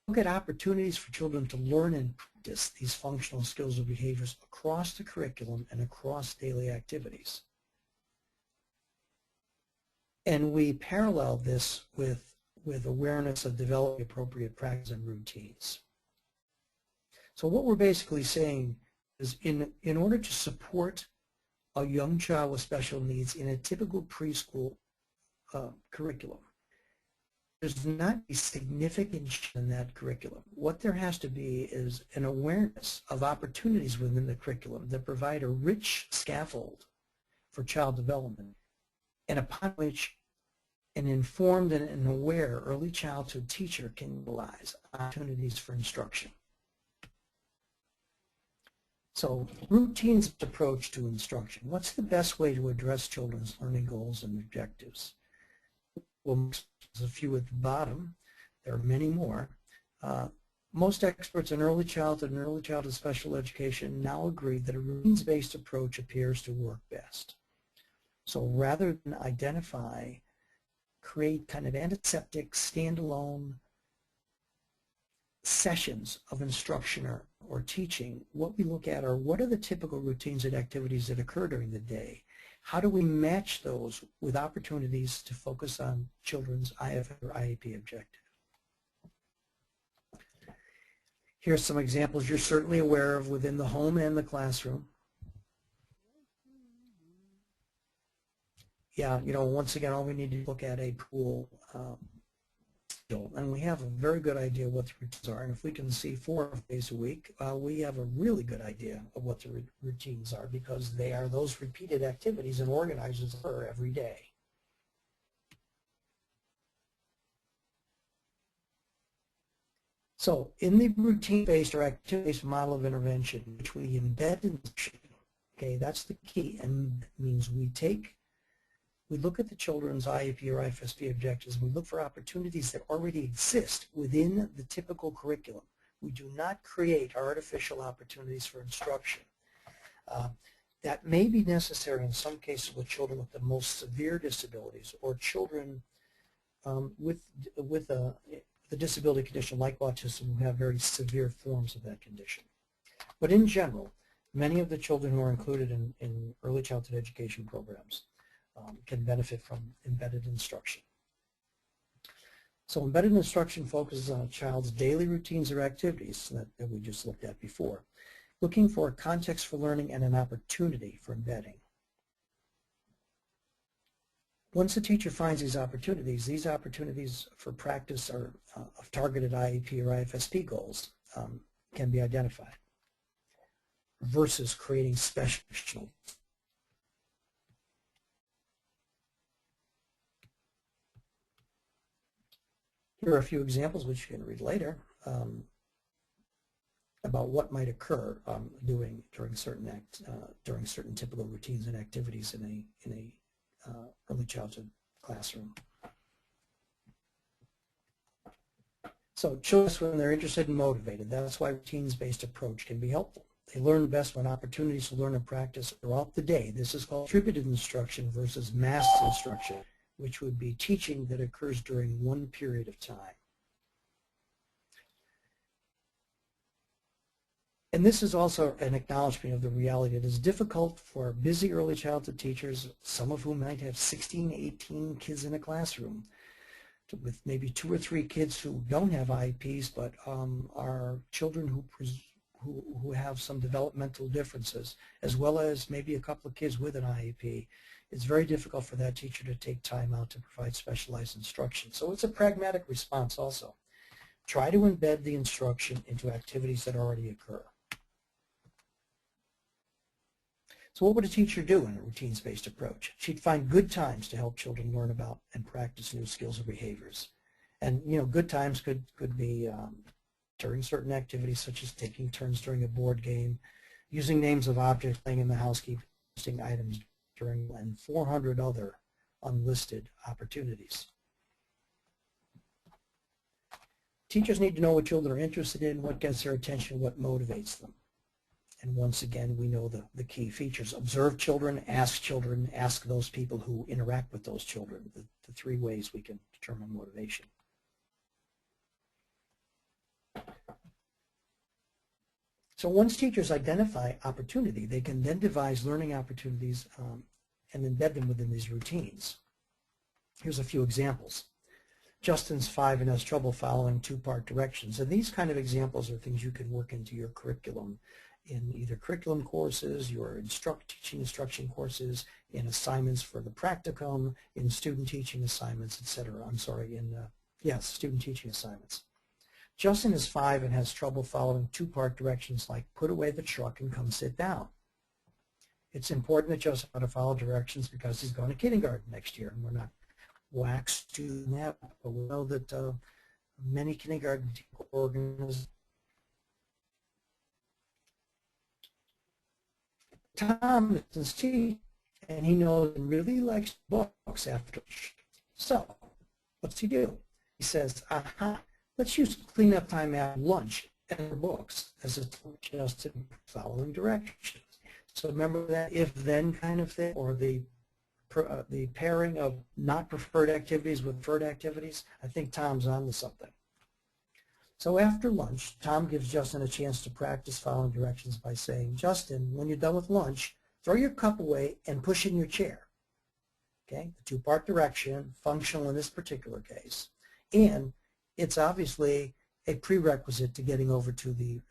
Look at opportunities for children to learn and practice these functional skills or behaviors across the curriculum and across daily activities. And we parallel this with awareness of developing appropriate practice and routines. So what we're basically saying is in order to support a young child with special needs in a typical preschool curriculum, there's not a significant shift in that curriculum. What there has to be is an awareness of opportunities within the curriculum that provide a rich scaffold for child development, and upon which an informed and an aware early childhood teacher can utilize opportunities for instruction. So, routines approach to instruction. What's the best way to address children's learning goals and objectives? Well, there's a few at the bottom. There are many more. Most experts in early childhood and early childhood special education now agree that a routines-based approach appears to work best. So rather than identify, create kind of antiseptic, standalone sessions of instruction or teaching, what we look at are what are the typical routines and activities that occur during the day. How do we match those with opportunities to focus on children's IF or IEP objective? Here are some examples you're certainly aware of within the home and the classroom. Yeah, you know, once again, all we need to look at a pool, and we have a very good idea what the routines are. And if we can see 4 days a week, we have a really good idea of what the routines are, because they are those repeated activities and organizers occur every day. So in the routine-based or activity-based model of intervention, which we embed in, okay, that's the key, and means we look at the children's IEP or IFSP objectives, and we look for opportunities that already exist within the typical curriculum. We do not create artificial opportunities for instruction. That may be necessary in some cases with children with the most severe disabilities, or children with a disability condition like autism who have very severe forms of that condition. But in general, many of the children who are included in early childhood education programs can benefit from embedded instruction. So embedded instruction focuses on a child's daily routines or activities that we just looked at before, looking for a context for learning and an opportunity for embedding. Once the teacher finds these opportunities for practice of targeted IEP or IFSP goals can be identified versus creating special. Here are a few examples which you can read later about what might occur during certain typical routines and activities in a early childhood classroom. So children, when they're interested and motivated, that's why routines-based approach can be helpful. They learn best when opportunities to learn and practice throughout the day. This is called distributed instruction versus massed instruction, which would be teaching that occurs during one period of time. And this is also an acknowledgement of the reality. It is difficult for busy early childhood teachers, some of whom might have 16, 18 kids in a classroom, with maybe 2 or 3 kids who don't have IEPs, but are children who have some developmental differences, as well as maybe a couple of kids with an IEP. It's very difficult for that teacher to take time out to provide specialized instruction. So it's a pragmatic response also. Try to embed the instruction into activities that already occur. So what would a teacher do in a routines-based approach? She'd find good times to help children learn about and practice new skills or behaviors. And, you know, good times could be during certain activities, such as taking turns during a board game, using names of objects, playing in the housekeeping, listing items during, and 400 other unlisted opportunities. Teachers need to know what children are interested in, what gets their attention, what motivates them. And once again, we know the key features. Observe children, ask those people who interact with those children, the 3 ways we can determine motivation. So once teachers identify opportunity, they can then devise learning opportunities and embed them within these routines. Here's a few examples. Justin's 5 and has trouble following 2-part directions. And these kind of examples are things you can work into your curriculum in either curriculum courses, your teaching instruction courses, in assignments for the practicum, in student teaching assignments, etc. I'm sorry, in yes, student teaching assignments. Justin is 5 and has trouble following two-part directions like put away the truck and come sit down. It's important that Justin know how to follow directions because he's going to kindergarten next year, and we're not waxed to that, but we know that many kindergarten organizations. Tom is teaching, and he knows and really likes books after. So, what's he do? He says, aha, let's use cleanup time after lunch and books as a tool just in following directions. So remember that if-then kind of thing, or the pairing of not preferred activities with preferred activities. I think Tom's on to something. So after lunch, Tom gives Justin a chance to practice following directions by saying, Justin, when you're done with lunch, throw your cup away and push in your chair. Okay, the two-part direction, functional in this particular case. And it's obviously a prerequisite to getting over to the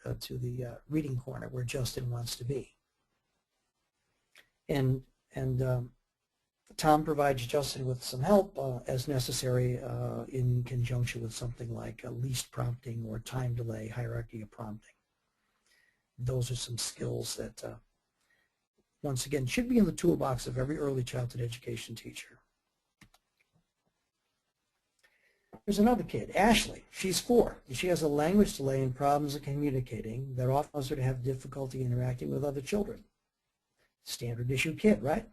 reading corner where Justin wants to be. And Tom provides Justin with some help as necessary in conjunction with something like least prompting or time delay, hierarchy of prompting. Those are some skills that, once again, should be in the toolbox of every early childhood education teacher. There's another kid, Ashley. She's 4. She has a language delay and problems in communicating that often cause her to have difficulty interacting with other children. Standard issue kid, right?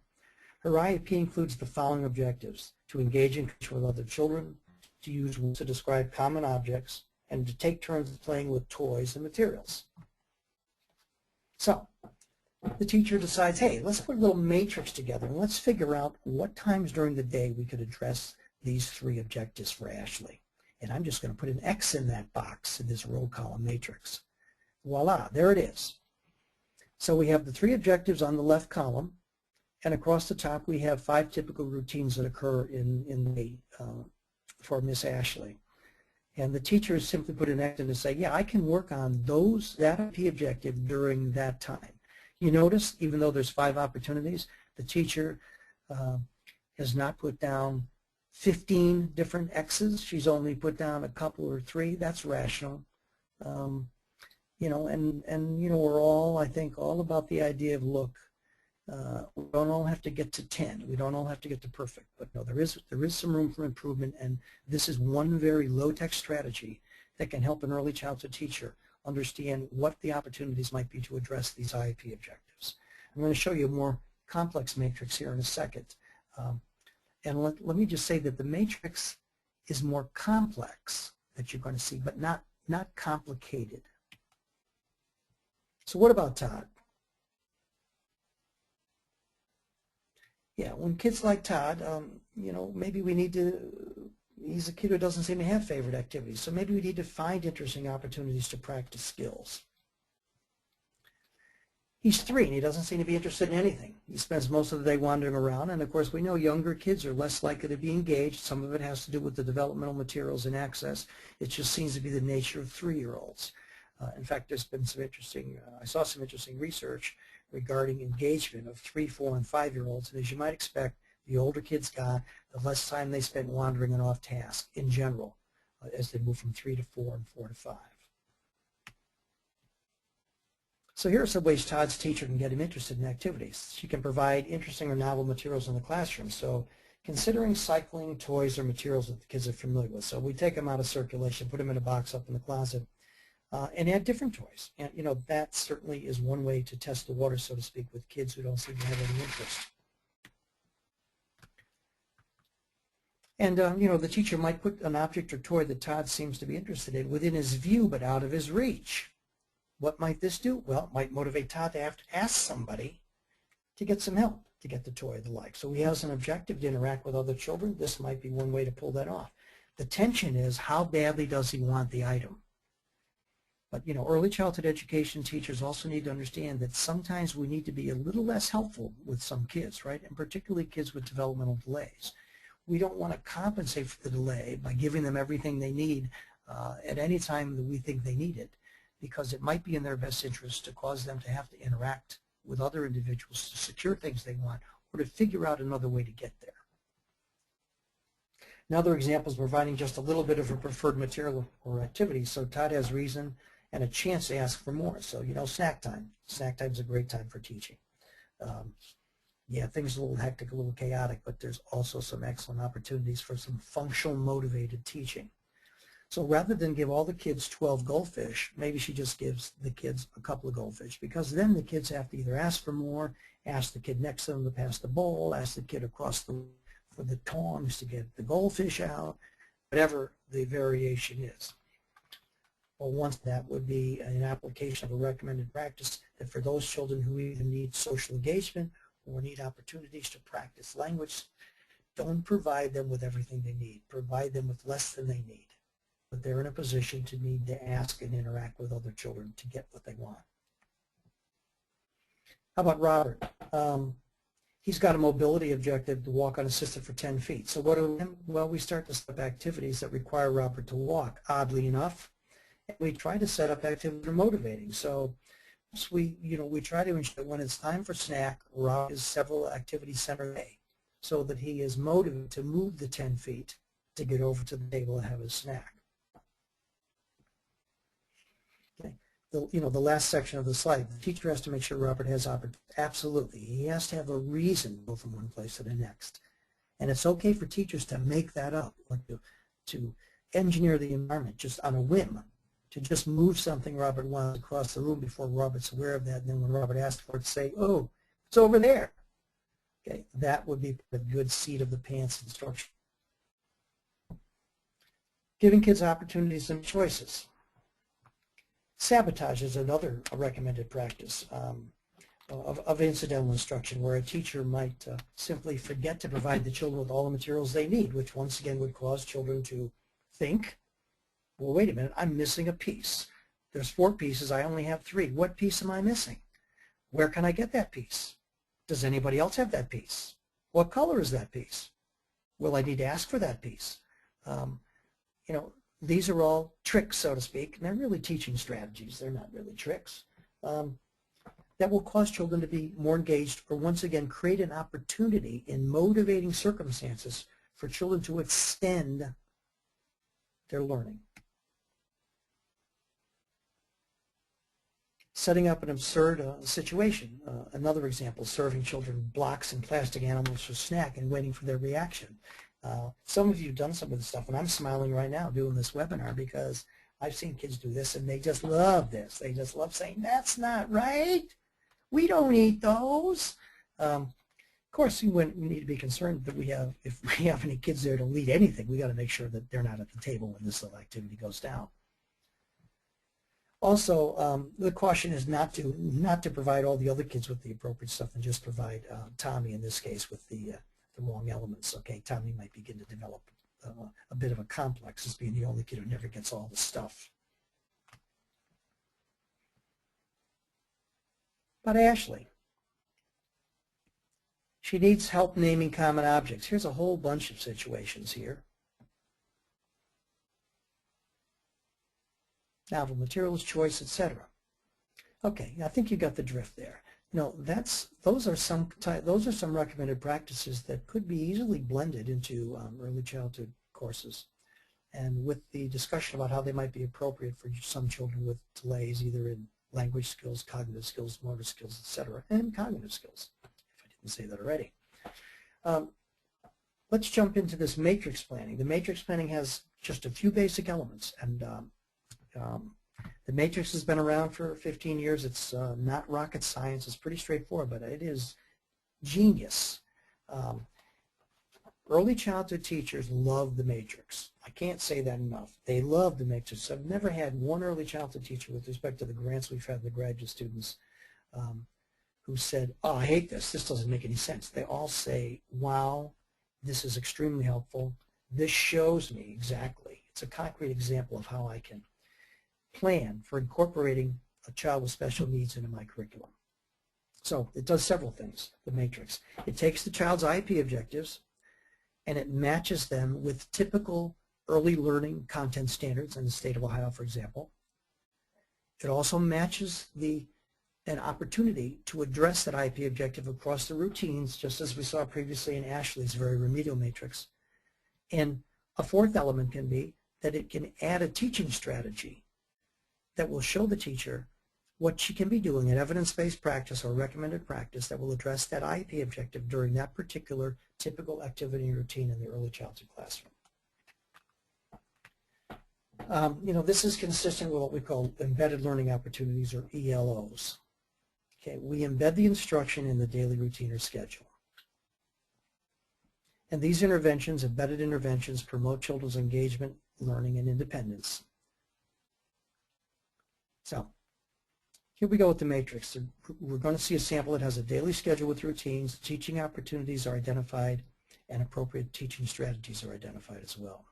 Her IEP includes the following objectives: to engage in connection with other children, to use words to describe common objects, and to take turns playing with toys and materials. So, the teacher decides, hey, let's put a little matrix together and let's figure out what times during the day we could address these 3 objectives for Ashley. And I'm just going to put an X in that box in this row column matrix. Voila, there it is. So we have the 3 objectives on the left column, and across the top we have 5 typical routines that occur for Miss Ashley. And the teacher has simply put an X in to say, yeah, I can work on that IP objective during that time. You notice, even though there's 5 opportunities, the teacher has not put down 15 different X's. She's only put down a couple or 3. That's rational. You know, and you know, we're all, I think, all about the idea of, look, we don't all have to get to 10. We don't all have to get to perfect. But no, there is some room for improvement, and this is one very low-tech strategy that can help an early childhood teacher understand what the opportunities might be to address these IEP objectives. I'm going to show you a more complex matrix here in a second. And let me just say that the matrix is more complex that you're going to see, but not complicated. So what about Todd? Yeah, when kids like Todd, you know, maybe we need to, he's a kid who doesn't seem to have favorite activities, so maybe we need to find interesting opportunities to practice skills. He's 3 and he doesn't seem to be interested in anything. He spends most of the day wandering around, and of course we know younger kids are less likely to be engaged. Some of it has to do with the developmental materials and access. It just seems to be the nature of 3-year-olds. In fact, there's been some interesting, I saw some interesting research regarding engagement of 3-, 4-, and 5-year-olds, and as you might expect, the older kids got, the less time they spent wandering and off task in general, as they move from 3 to 4 and 4 to 5. So here are some ways Todd's teacher can get him interested in activities. She can provide interesting or novel materials in the classroom. So considering cycling, toys, or materials that the kids are familiar with. So we take them out of circulation, put them in a box up in the closet, and add different toys. And you know, that certainly is one way to test the water, so to speak, with kids who don't seem to have any interest. And you know, the teacher might put an object or toy that Todd seems to be interested in within his view but out of his reach. What might this do? Well, it might motivate Todd to have to ask somebody to get some help to get the toy the like. So he has an objective to interact with other children. This might be one way to pull that off. The tension is, how badly does he want the item? But you know, early childhood education teachers also need to understand that sometimes we need to be a little less helpful with some kids, right? And particularly kids with developmental delays. We don't want to compensate for the delay by giving them everything they need at any time that we think they need it. because it might be in their best interest to cause them to have to interact with other individuals to secure things they want or to figure out another way to get there. Another example is providing just a little bit of a preferred material or activity, so Todd has reason and a chance to ask for more. So, you know, snack time. Snack time is a great time for teaching. Yeah, things are a little hectic, a little chaotic, but there's also some excellent opportunities for some functional motivated teaching. So rather than give all the kids 12 goldfish, maybe she just gives the kids a couple of goldfish, because then the kids have to either ask for more, ask the kid next to them to pass the bowl, ask the kid across the for the tongs to get the goldfish out, whatever the variation is. Well, once that would be an application of a recommended practice that for those children who either need social engagement or need opportunities to practice language, don't provide them with everything they need. Provide them with less than they need. But they're in a position to need to ask and interact with other children to get what they want. How about Robert? He's got a mobility objective to walk unassisted for 10 feet. So what do we do? Well, we start to set up activities that require Robert to walk, oddly enough. And we try to set up activities that are motivating. So we try to ensure that when it's time for snack, Robert is several activities centered day so that he is motivated to move the 10 feet to get over to the table and have his snack. Okay. The last section of the slide, the teacher has to make sure Robert has opportunity. Absolutely. He has to have a reason to go from one place to the next. And it's okay for teachers to make that up, or to engineer the environment just on a whim, to just move something Robert wants across the room before Robert's aware of that, and then when Robert asks for it, say, oh, it's over there. Okay, that would be a good seat of the pants instruction. Giving kids opportunities and choices. Sabotage is another recommended practice of incidental instruction, where a teacher might simply forget to provide the children with all the materials they need, which once again would cause children to think, well, wait a minute, I'm missing a piece. There's 4 pieces, I only have 3. What piece am I missing? Where can I get that piece? Does anybody else have that piece? What color is that piece? Will I need to ask for that piece? These are all tricks, so to speak, and they're really teaching strategies. They're not really tricks. That will cause children to be more engaged, or once again create an opportunity in motivating circumstances for children to extend their learning. Setting up an absurd situation. Another example, serving children blocks and plastic animals for snack and waiting for their reaction. Some of you have done some of this stuff, and I'm smiling right now doing this webinar because I've seen kids do this, and they just love this. They just love saying, that's not right. We don't eat those. Of course, we need to be concerned that if we have any kids there to lead anything, we got to make sure that they're not at the table when this little activity goes down. Also, the caution is not to provide all the other kids with the appropriate stuff and just provide Tommy, in this case, with the wrong elements. Okay, Tommy might begin to develop a bit of a complex as being the only kid who never gets all the stuff. But Ashley, she needs help naming common objects. Here's a whole bunch of situations here. Novel materials, choice, etc. Okay, I think you got the drift there. Those are some recommended practices that could be easily blended into early childhood courses, and with the discussion about how they might be appropriate for some children with delays, either in language skills, cognitive skills, motor skills, etc., and cognitive skills, if I didn't say that already. Let's jump into this matrix planning. The matrix planning has just a few basic elements, and the matrix has been around for 15 years. It's not rocket science. It's pretty straightforward, but it is genius. Early childhood teachers love the matrix. I can't say that enough. They love the matrix. I've never had one early childhood teacher, with respect to the grants we've had, the graduate students, who said, oh, I hate this. This doesn't make any sense. They all say, wow, this is extremely helpful. This shows me exactly. It's a concrete example of how I can plan for incorporating a child with special needs into my curriculum. So it does several things, the matrix. It takes the child's IEP objectives and it matches them with typical early learning content standards in the state of Ohio, for example. It also matches an opportunity to address that IEP objective across the routines, just as we saw previously in Ashley's very remedial matrix. And a fourth element can be that it can add a teaching strategy that will show the teacher what she can be doing in evidence-based practice or recommended practice that will address that IEP objective during that particular typical activity and routine in the early childhood classroom. This is consistent with what we call embedded learning opportunities, or ELOs. Okay, we embed the instruction in the daily routine or schedule. And these interventions, embedded interventions, promote children's engagement, learning, and independence. So here we go with the matrix. We're going to see a sample that has a daily schedule with routines, teaching opportunities are identified, and appropriate teaching strategies are identified as well.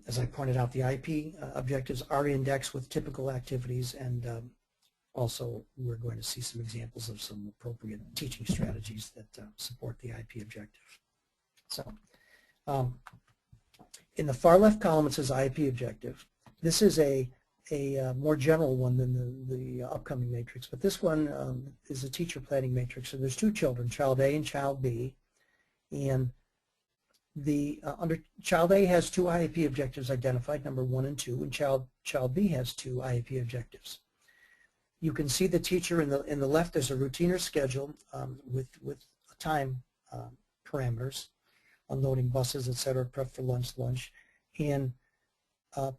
As I pointed out, the IEP objectives are indexed with typical activities, and also we're going to see some examples of some appropriate teaching strategies that support the IEP objective. So in the far left column it says IEP objective. This is a more general one than the upcoming matrix, but this one is a teacher planning matrix. So there's two children, child A and child B, and under child A has two IEP objectives identified, number 1 and 2, and child B has two IEP objectives. You can see the teacher in the left. There's a routine or schedule with time parameters, unloading buses, etc., prep for lunch, and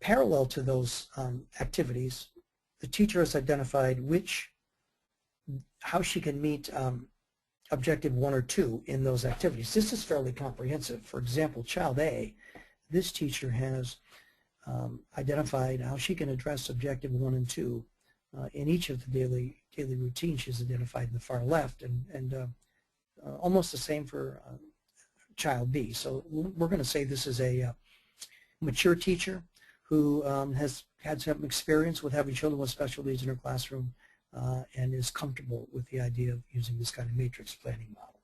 parallel to those activities, the teacher has identified how she can meet objective 1 or 2 in those activities. This is fairly comprehensive. For example, child A, this teacher has identified how she can address objective 1 and 2 in each of the daily routines she's identified in the far left, and almost the same for child B. So we're going to say this is a mature teacher who has had some experience with having children with special needs in her classroom and is comfortable with the idea of using this kind of matrix planning model.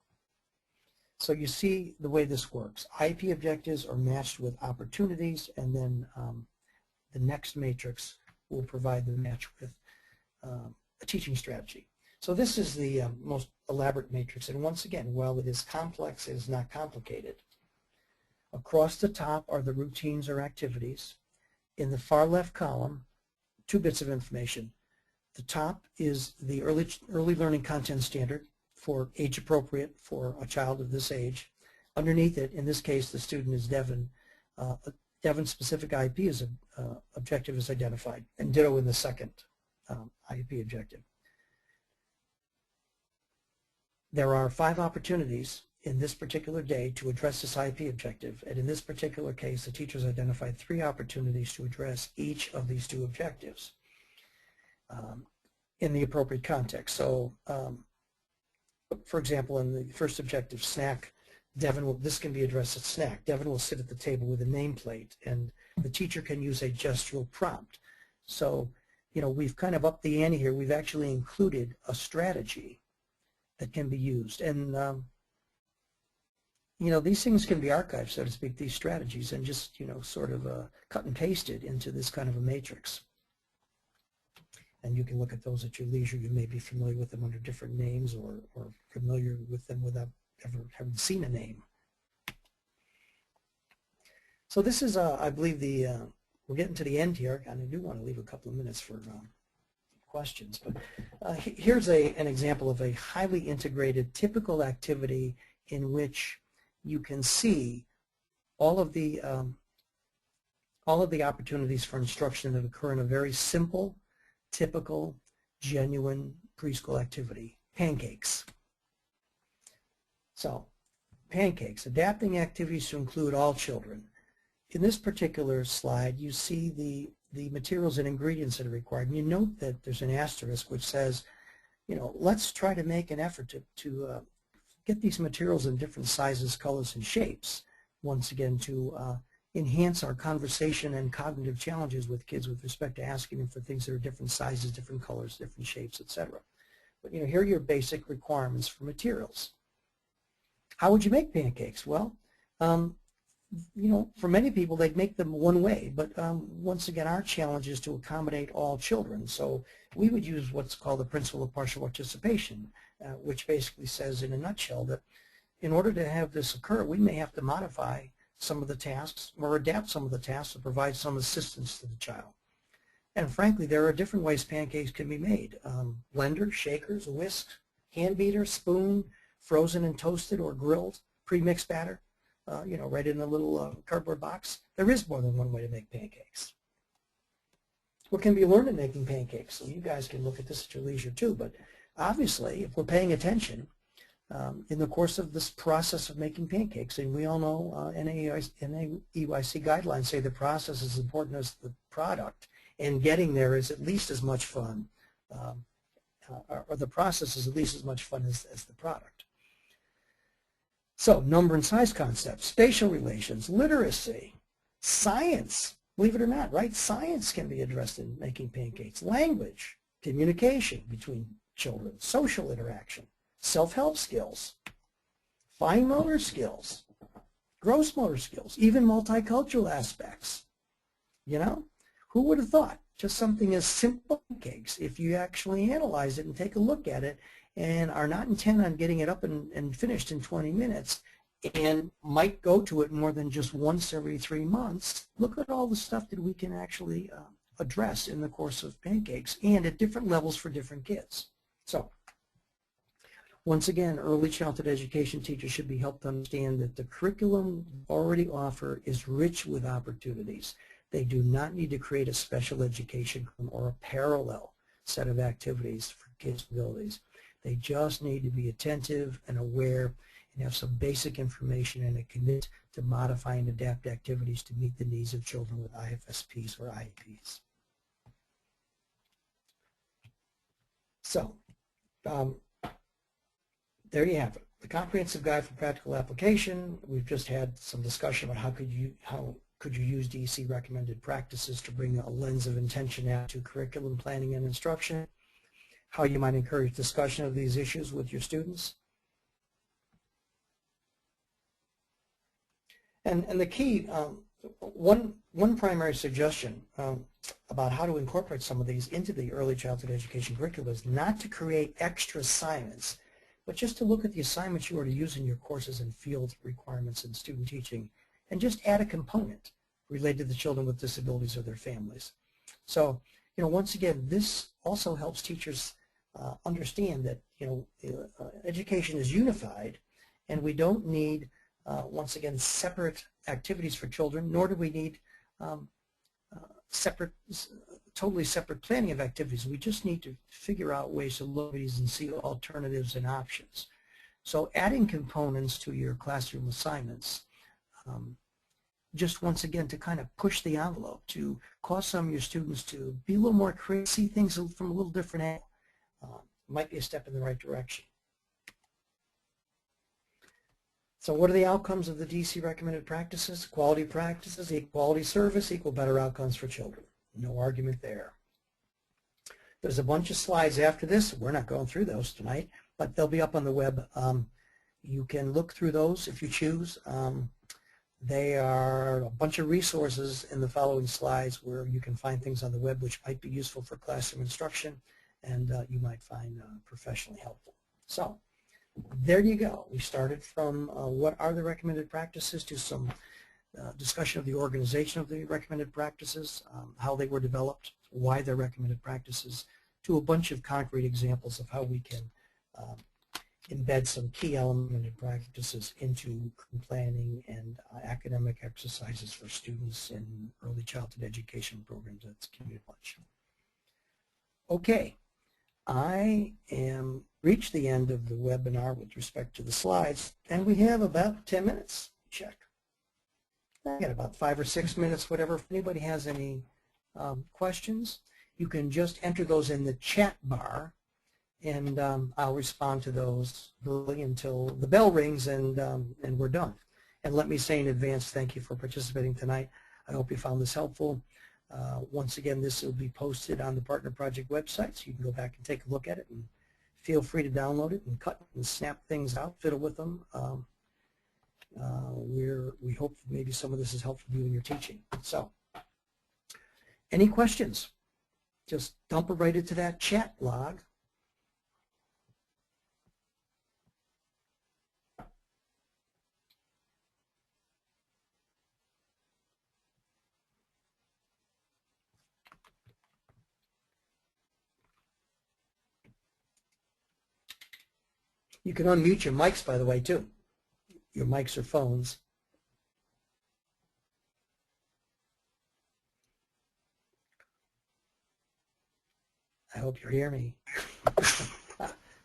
So you see the way this works. IEP objectives are matched with opportunities, and then the next matrix will provide the match with a teaching strategy. So this is the most elaborate matrix, and once again, while it is complex, it is not complicated. Across the top are the routines or activities. In the far left column, 2 bits of information. The top is the early learning content standard for age appropriate for a child of this age. Underneath it, in this case, the student is Devon. Devon's specific IEP objective is identified, and ditto in the second IEP objective. There are 5 opportunities in this particular day to address this IEP objective, and in this particular case, the teachers identified 3 opportunities to address each of these 2 objectives in the appropriate context. So, for example, in the first objective, snack, this can be addressed at snack. Devon will sit at the table with a nameplate, and the teacher can use a gestural prompt. So, we've kind of upped the ante here. We've actually included a strategy that can be used, and these things can be archived, so to speak, these strategies, and just sort of cut and pasted into this kind of a matrix. And you can look at those at your leisure. You may be familiar with them under different names, or familiar with them without ever having seen a name. So this is, I believe, we're getting to the end here, and I do want to leave a couple of minutes for questions. But here's an example of a highly integrated typical activity in which you can see all of the opportunities for instruction that occur in a very simple, typical, genuine preschool activity: pancakes. So, pancakes, adapting activities to include all children. In this particular slide, you see the materials and ingredients that are required. And you note that there's an asterisk which says, let's try to make an effort to get these materials in different sizes, colors, and shapes, once again, to enhance our conversation and cognitive challenges with kids with respect to asking them for things that are different sizes, different colors, different shapes, etc. But here are your basic requirements for materials. How would you make pancakes? Well, you know, for many people, they'd make them one way, but once again, our challenge is to accommodate all children. So we would use what's called the principle of partial participation, which basically says in a nutshell that in order to have this occur, we may have to modify some of the tasks or adapt some of the tasks to provide some assistance to the child. And frankly, there are different ways pancakes can be made. Blenders, shakers, whisks, hand beater, spoon, frozen and toasted or grilled, pre-mixed batter, you know, right in a little cardboard box. There is more than one way to make pancakes. What can be learned in making pancakes? So you guys can look at this at your leisure too, but obviously, if we're paying attention, in the course of this process of making pancakes, and we all know NAEYC guidelines say the process is as important as the product, and getting there is at least as much fun, or the process is at least as much fun as the product. So, number and size concepts, spatial relations, literacy, science, believe it or not, right? Science can be addressed in making pancakes, language, communication between children, social interaction, self-help skills, fine motor skills, gross motor skills, even multicultural aspects. You know, who would have thought just something as simple as pancakes, if you actually analyze it and take a look at it and are not intent on getting it up and finished in 20 minutes and might go to it more than just once every 3 months, look at all the stuff that we can actually address in the course of pancakes and at different levels for different kids. So, once again, early childhood education teachers should be helped understand that the curriculum already offer is rich with opportunities. They do not need to create a special education or a parallel set of activities for kids' abilities. They just need to be attentive and aware and have some basic information and a commitment to modify and adapt activities to meet the needs of children with IFSPs or IEPs. So, there you have it. The Comprehensive Guide for Practical Application. We've just had some discussion about how could you use DEC recommended practices to bring a lens of intention out to curriculum planning and instruction, how you might encourage discussion of these issues with your students. And the key, one primary suggestion about how to incorporate some of these into the early childhood education curriculum is not to create extra assignments, but just to look at the assignments you already use in your courses and field requirements in student teaching and just add a component related to the children with disabilities or their families. So, you know, once again, this also helps teachers understand that, you know, education is unified and we don't need, once again, separate activities for children, nor do we need totally separate planning of activities. We just need to figure out ways to look at these and see alternatives and options. So adding components to your classroom assignments, just once again to kind of push the envelope, to cause some of your students to be a little more creative, see things from a little different angle, might be a step in the right direction. So what are the outcomes of the DEC recommended practices? Quality practices, equality service, equal better outcomes for children. No argument there. There's a bunch of slides after this. We're not going through those tonight, but they'll be up on the web. You can look through those if you choose. They are a bunch of resources in the following slides where you can find things on the web which might be useful for classroom instruction and you might find professionally helpful. So there you go. We started from what are the recommended practices to some discussion of the organization of the recommended practices, how they were developed, why they're recommended practices, to a bunch of concrete examples of how we can embed some key elemented practices into planning and academic exercises for students in early childhood education programs at community college. Okay, I am reached the end of the webinar with respect to the slides, and we have about 10 minutes. Check. I got about 5 or 6 minutes, whatever. If anybody has any questions, you can just enter those in the chat bar, and I'll respond to those really until the bell rings and we're done. And let me say in advance, thank you for participating tonight. I hope you found this helpful. Once again, this will be posted on the Partner Project website, so you can go back and take a look at it, and feel free to download it and cut and snap things out, fiddle with them. we hope maybe some of this is helpful to you in your teaching. So, any questions? Just dump it right into that chat log. You can unmute your mics, by the way, too. Your mics or phones. I hope you hear me.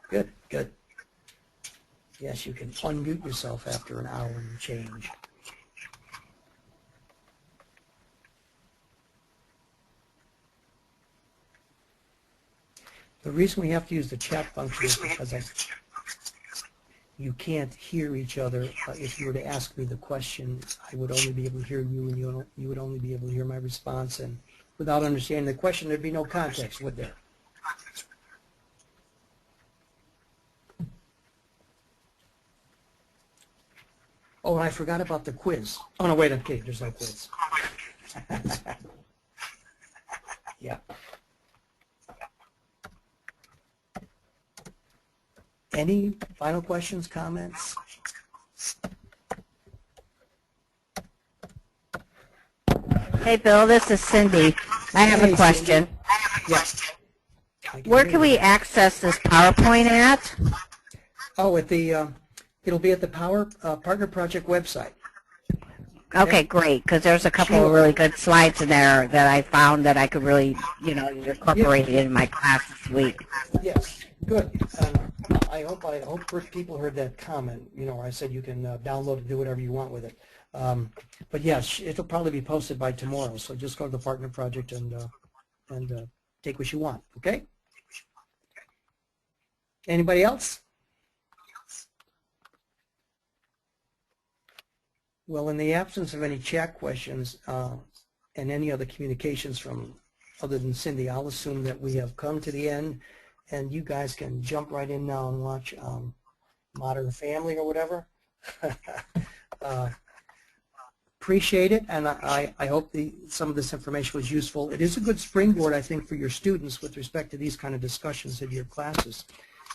Good, good. Yes, you can unmute yourself after an hour and change. The reason we have to use the chat function is because you can't hear each other. If you were to ask me the question, I would only be able to hear you, and you would only be able to hear my response. And without understanding the question, there'd be no context, would there? Oh, and I forgot about the quiz. Oh, no, wait, okay, there's no quiz. Yeah. Any final questions, comments? Hey, Bill, this is Cindy. I have a question. Yes. Where can we access this PowerPoint at? Oh, at the, it'll be at the Partner Project website. Okay, great, because there's a couple of really good slides in there that I found that I could really, incorporate in my class this week. Yes, good. I hope people heard that comment. I said you can download and do whatever you want with it. But yes, it'll probably be posted by tomorrow. So just go to the Partner Project and take what you want. Okay. Anybody else? Well, in the absence of any chat questions and any other communications from other than Cindy, I'll assume that we have come to the end, and you guys can jump right in now and watch Modern Family or whatever. Appreciate it, and I hope some of this information was useful. It is a good springboard, I think, for your students with respect to these kind of discussions in your classes.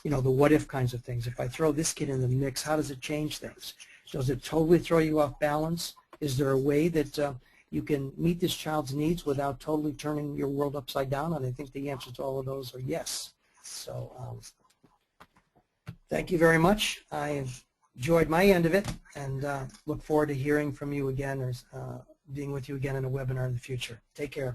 The what-if kinds of things. If I throw this kid in the mix, how does it change things? Does it totally throw you off balance? Is there a way that you can meet this child's needs without totally turning your world upside down? And I think the answer to all of those are yes. So thank you very much. I enjoyed my end of it, and look forward to hearing from you again or being with you again in a webinar in the future. Take care.